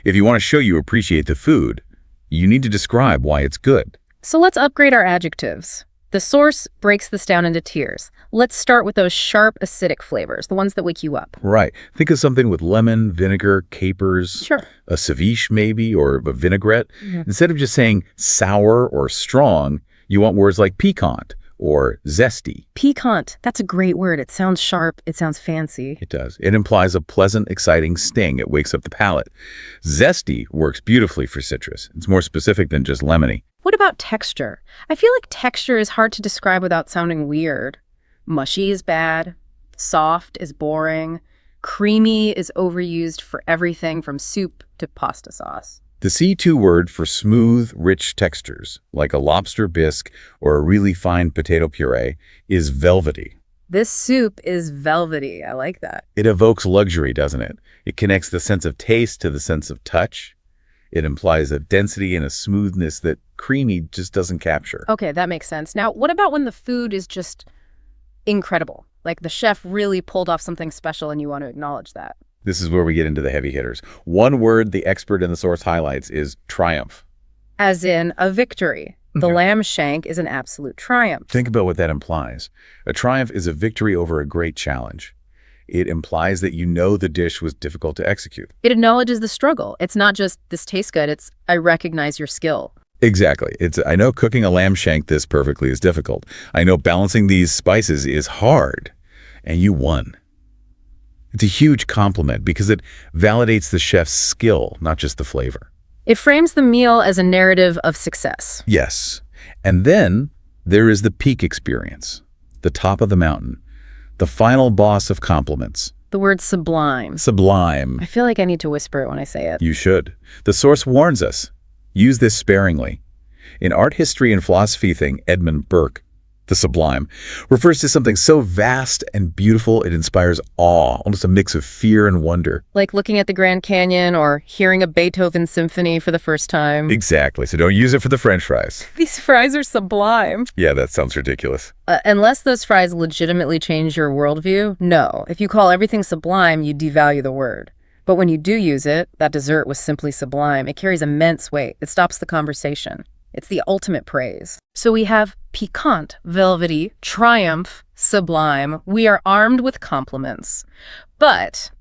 If you want to show you appreciate the food, you need to describe why it's good. So let's upgrade our adjectives. The source breaks this down into tiers. Let's start with those sharp, acidic flavors, the ones that wake you up. Right. Think of something with lemon, vinegar, capers, Sure. a ceviche maybe, or a vinaigrette. Instead of just saying sour or strong, you want words like piquant or zesty. Piquant, that's a great word. It sounds sharp, it sounds fancy. It does. It implies a pleasant, exciting sting. It wakes up the palate. Zesty works beautifully for citrus. It's more specific than just lemony. What about texture? I feel like texture is hard to describe without sounding weird. Mushy is bad. Soft is boring. Creamy is overused for everything from soup to pasta sauce. The C2 word for smooth, rich textures, like a lobster bisque or a really fine potato puree, is velvety. This soup is velvety. I like that. It evokes luxury, doesn't it? It connects the sense of taste to the sense of touch. It implies a density and a smoothness that creamy just doesn't capture. Okay, that makes sense. Now, what about when the food is just incredible? Like the chef really pulled off something special and you want to acknowledge that. This is where we get into the heavy hitters. One word the expert in the source highlights is triumph. As in a victory. The lamb shank is an absolute triumph. Think about what that implies. A triumph is a victory over a great challenge. It implies that you know the dish was difficult to execute. It acknowledges the struggle. It's not just, this tastes good. It's, I recognize your skill. Exactly. I know cooking a lamb shank this perfectly is difficult. I know balancing these spices is hard. And you won. It's a huge compliment because it validates the chef's skill, not just the flavor. It frames the meal as a narrative of success. Yes. And then there is the peak experience, the top of the mountain, the final boss of compliments. The word sublime. Sublime. I feel like I need to whisper it when I say it. You should. The source warns us. Use this sparingly. In art history and philosophy thing, Edmund Burke, the sublime, refers to something so vast and beautiful it inspires awe, almost a mix of fear and wonder. Like looking at the Grand Canyon or hearing a Beethoven symphony for the first time. Exactly. So don't use it for the French fries. These fries are sublime. Yeah, that sounds ridiculous. Unless those fries legitimately change your worldview, no. If you call everything sublime, you devalue the word. But when you do use it, that dessert was simply sublime. It carries immense weight. It stops the conversation. It's the ultimate praise. So we have piquant, velvety, triumph, sublime. We are armed with compliments. But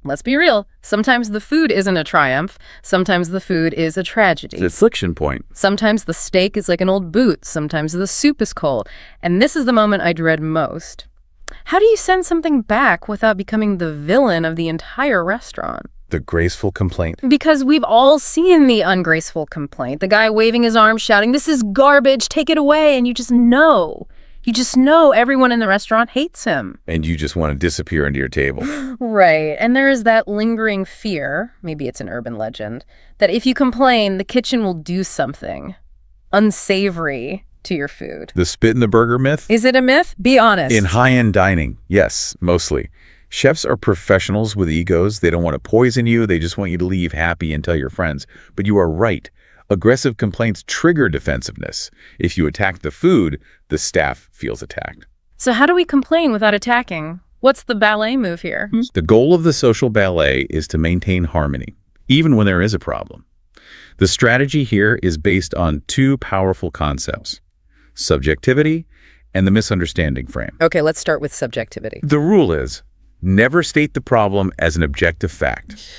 let's be real. Sometimes the food isn't a triumph. Sometimes the food is a tragedy. It's a friction point. Sometimes the steak is like an old boot. Sometimes the soup is cold. And this is the moment I dread most. How do you send something back without becoming the villain of the entire restaurant? The graceful complaint. Because we've all seen the ungraceful complaint. The guy waving his arms, shouting, "This is garbage, take it away." And you just know. You just know everyone in the restaurant hates him. And you just want to disappear into your table. Right. And there is that lingering fear, maybe it's an urban legend, that if you complain, the kitchen will do something unsavory to your food. The spit in the burger myth? Is it a myth? Be honest. In high-end dining, yes, mostly. Chefs are professionals with egos. They don't want to poison you. They just want you to leave happy and tell your friends. But you are right. Aggressive complaints trigger defensiveness. If you attack the food, the staff feels attacked. So how do we complain without attacking? What's the ballet move here? The goal of the social ballet is to maintain harmony, even when there is a problem. The strategy here is based on two powerful concepts: subjectivity and the misunderstanding frame. Okay, let's start with subjectivity. The rule is, never state the problem as an objective fact.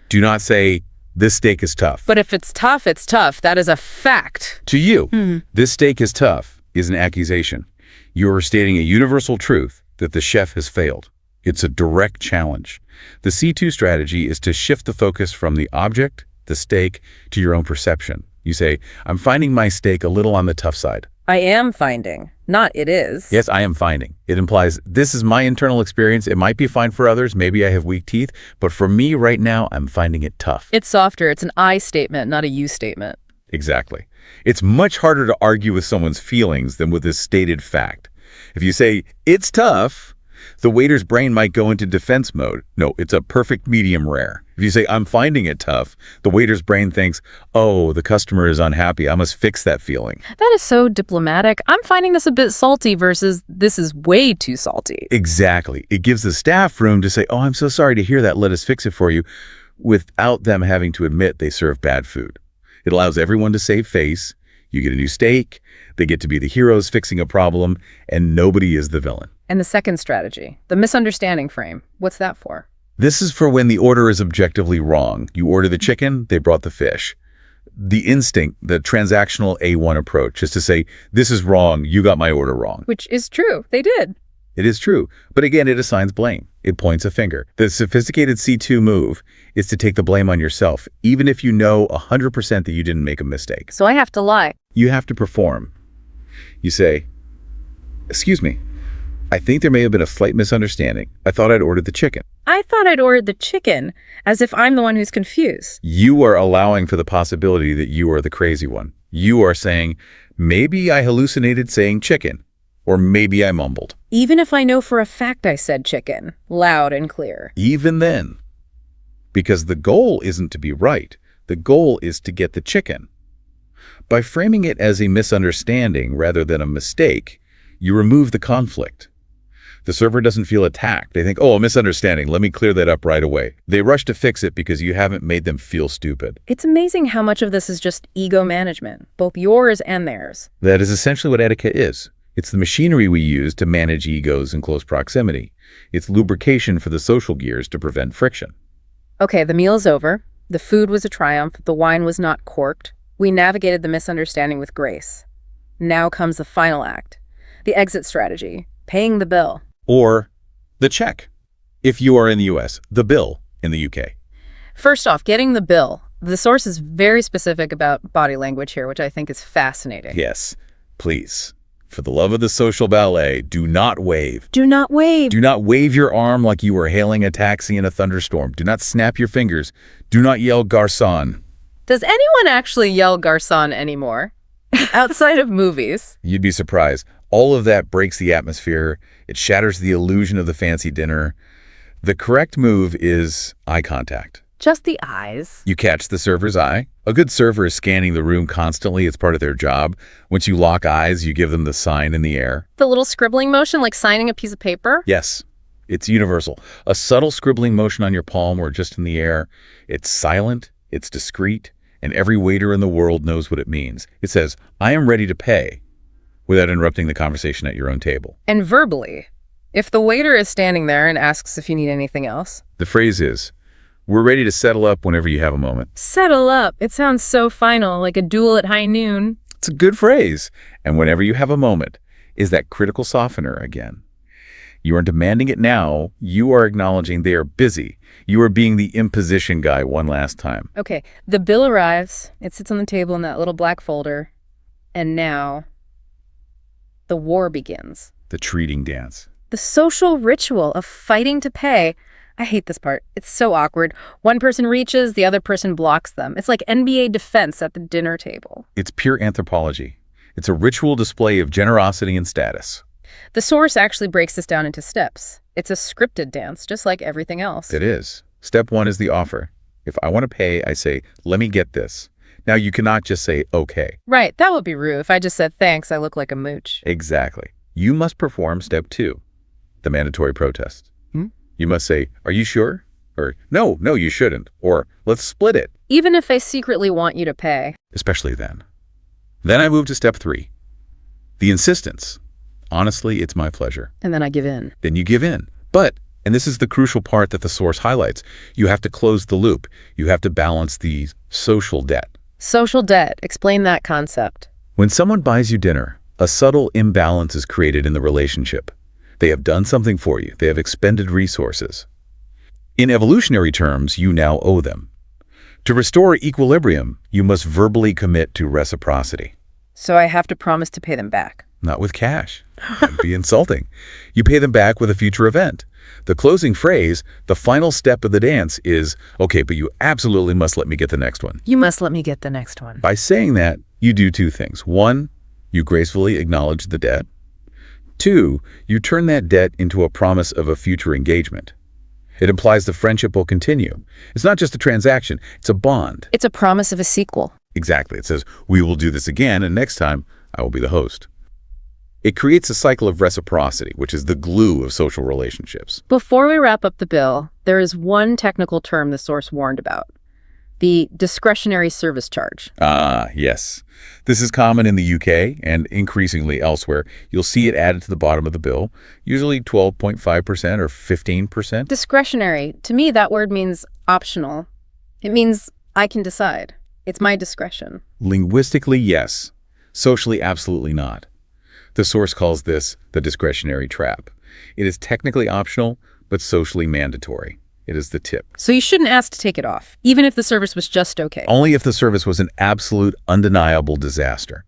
Do not say, this steak is tough. But if it's tough, it's tough. That is a fact. To you, this steak is tough is an accusation. You are stating a universal truth that the chef has failed. It's a direct challenge. The C2 strategy is to shift the focus from the object, the steak, to your own perception. You say, I'm finding my steak a little on the tough side. I am finding, not it is. Yes, I am finding. It implies this is my internal experience. It might be fine for others. Maybe I have weak teeth. But for me right now, I'm finding it tough. It's softer. It's an I statement, not a you statement. Exactly. It's much harder to argue with someone's feelings than with this stated fact. If you say, it's tough, the waiter's brain might go into defense mode. No, it's a perfect medium rare. If you say, I'm finding it tough, the waiter's brain thinks, oh, the customer is unhappy. I must fix that feeling. That is so diplomatic. I'm finding this a bit salty versus this is way too salty. Exactly. It gives the staff room to say, oh, I'm so sorry to hear that. Let us fix it for you, without them having to admit they serve bad food. It allows everyone to save face. You get a new steak. They get to be the heroes fixing a problem, and nobody is the villain. And the second strategy, the misunderstanding frame, what's that for? This is for when the order is objectively wrong. You order the chicken, they brought the fish. The instinct, the transactional A1 approach is to say, this is wrong, you got my order wrong. Which is true, they did. It is true, but again, it assigns blame. It points a finger. The sophisticated C2 move is to take the blame on yourself, even if you know 100% that you didn't make a mistake. So I have to lie. You have to perform. You say, excuse me, I think there may have been a slight misunderstanding. I thought I'd ordered the chicken. I thought I'd ordered the chicken, as if I'm the one who's confused. You are allowing for the possibility that you are the crazy one. You are saying, maybe I hallucinated saying chicken. Or maybe I mumbled. Even if I know for a fact I said chicken, loud and clear. Even then. Because the goal isn't to be right. The goal is to get the chicken. By framing it as a misunderstanding rather than a mistake, you remove the conflict. The server doesn't feel attacked. They think, oh, a misunderstanding. Let me clear that up right away. They rush to fix it because you haven't made them feel stupid. It's amazing how much of this is just ego management, both yours and theirs. That is essentially what etiquette is. It's the machinery we use to manage egos in close proximity. It's lubrication for the social gears to prevent friction. Okay, the meal's over. The food was a triumph. The wine was not corked. We navigated the misunderstanding with grace. Now comes the final act. The exit strategy. Paying the bill. Or the check. If you are in the US, the bill in the UK. First off, getting the bill. The source is very specific about body language here, which I think is fascinating. Yes, please. For the love of the social ballet, do not wave. Do not wave. Do not wave your arm like you were hailing a taxi in a thunderstorm. Do not snap your fingers. Do not yell garçon. Does anyone actually yell garçon anymore? Outside of movies. You'd be surprised. All of that breaks the atmosphere. It shatters the illusion of the fancy dinner. The correct move is eye contact. Just the eyes. You catch the server's eye. A good server is scanning the room constantly. It's part of their job. Once you lock eyes, you give them the sign in the air. The little scribbling motion, like signing a piece of paper? Yes, it's universal. A subtle scribbling motion on your palm or just in the air. It's silent, it's discreet, and every waiter in the world knows what it means. It says, I am ready to pay, without interrupting the conversation at your own table. And verbally. If the waiter is standing there and asks if you need anything else. The phrase is, we're ready to settle up whenever you have a moment. Settle up. It sounds so final, like a duel at high noon. It's a good phrase. And whenever you have a moment is that critical softener again. You aren't demanding it now. You are acknowledging they are busy. You are being the imposition guy one last time. Okay, the bill arrives. It sits on the table in that little black folder. And now, the war begins. The treating dance. The social ritual of fighting to pay. I hate this part. It's so awkward. One person reaches, the other person blocks them. It's like NBA defense at the dinner table. It's pure anthropology. It's a ritual display of generosity and status. The source actually breaks this down into steps. It's a scripted dance, just like everything else. It is. Step one is the offer. If I want to pay, I say, let me get this. Now, you cannot just say, okay. Right, that would be rude. If I just said, thanks, I look like a mooch. Exactly. You must perform step two, the mandatory protest. You must say, are you sure? Or, no, you shouldn't. Or, let's split it. Even if I secretly want you to pay. Especially then. Then I move to step three, the insistence. Honestly, it's my pleasure. And then I give in. Then you give in. But, and this is the crucial part that the source highlights, you have to close the loop. You have to balance the social debt. Social debt. Explain that concept. When someone buys you dinner, a subtle imbalance is created in the relationship. They have done something for you. They have expended resources. In evolutionary terms, you now owe them. To restore equilibrium, you must verbally commit to reciprocity. So I have to promise to pay them back. Not with cash. That'd be insulting. You pay them back with a future event. The closing phrase, the final step of the dance is, okay, but you absolutely must let me get the next one. You must let me get the next one. By saying that, you do two things. One, you gracefully acknowledge the debt. Two, you turn that debt into a promise of a future engagement. It implies the friendship will continue. It's not just a transaction, it's a bond. It's a promise of a sequel. Exactly. It says, we will do this again, and next time, I will be the host. It creates a cycle of reciprocity, which is the glue of social relationships. Before we wrap up the bill, there is one technical term the source warned about. The discretionary service charge. Ah, yes. This is common in the UK and increasingly elsewhere. You'll see it added to the bottom of the bill, usually 12.5% or 15%. Discretionary. To me, that word means optional. It means I can decide. It's my discretion. Linguistically, yes. Socially, absolutely not. The source calls this the discretionary trap. It is technically optional, but socially mandatory. It is the tip. So you shouldn't ask to take it off, even if the service was just okay. Only if the service was an absolute, undeniable disaster.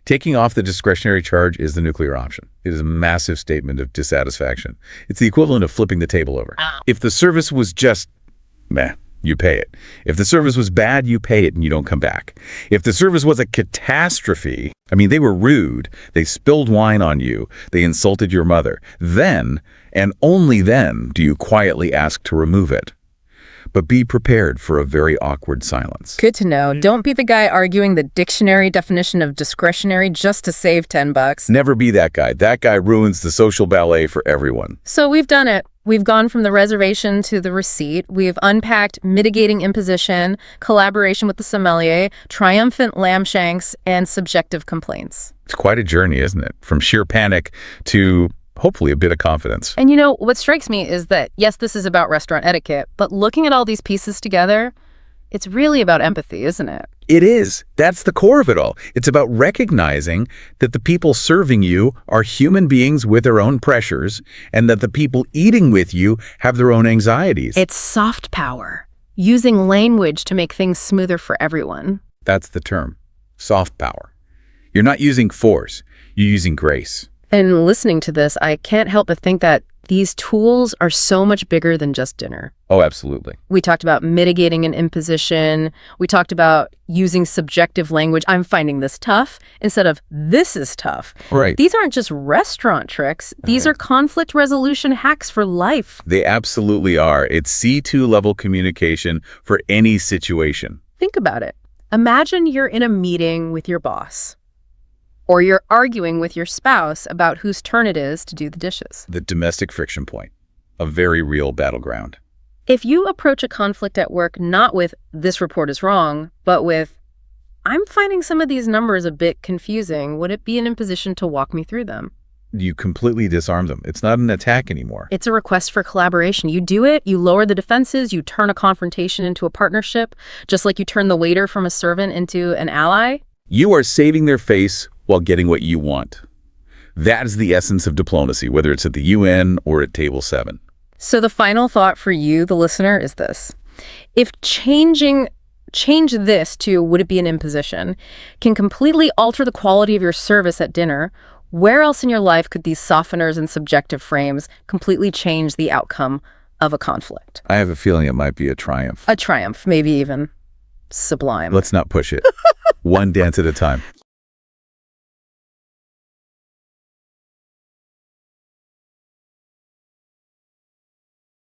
Taking off the discretionary charge is the nuclear option. It is a massive statement of dissatisfaction. It's the equivalent of flipping the table over. If the service was just meh, you pay it. If the service was bad, you pay it and you don't come back. If the service was a catastrophe, I mean, they were rude, they spilled wine on you, they insulted your mother, then, and only then, do you quietly ask to remove it. But be prepared for a very awkward silence. Good to know. Don't be the guy arguing the dictionary definition of discretionary just to save $10. Never be that guy. That guy ruins the social ballet for everyone. So we've done it. We've gone from the reservation to the receipt. We've unpacked mitigating imposition, collaboration with the sommelier, triumphant lamb shanks, and subjective complaints. It's quite a journey, isn't it? From sheer panic to hopefully a bit of confidence. And you know, what strikes me is that, yes, this is about restaurant etiquette, but looking at all these pieces together, it's really about empathy, isn't it? It is. That's the core of it all. It's about recognizing that the people serving you are human beings with their own pressures and that the people eating with you have their own anxieties. It's soft power, using language to make things smoother for everyone. That's the term. Soft power. You're not using force. You're using grace. And listening to this, I can't help but think that these tools are so much bigger than just dinner. Oh, absolutely. We talked about mitigating an imposition. We talked about using subjective language. I'm finding this tough instead of this is tough. Right. These aren't just restaurant tricks. These are conflict resolution hacks for life. They absolutely are. It's C2 level communication for any situation. Think about it. Imagine you're in a meeting with your boss. Or you're arguing with your spouse about whose turn it is to do the dishes. The domestic friction point, a very real battleground. If you approach a conflict at work not with, this report is wrong, but with, I'm finding some of these numbers a bit confusing, would it be an imposition to walk me through them? You completely disarm them. It's not an attack anymore. It's a request for collaboration. You do it, you lower the defenses, you turn a confrontation into a partnership, just like you turn the waiter from a servant into an ally. You are saving their face while getting what you want. That is the essence of diplomacy, whether it's at the UN or at Table 7. So the final thought for you, the listener, is this. If change this to would it be an imposition can completely alter the quality of your service at dinner, where else in your life could these softeners and subjective frames completely change the outcome of a conflict? I have a feeling it might be a triumph. A triumph, maybe even sublime. Let's not push it. One dance at a time.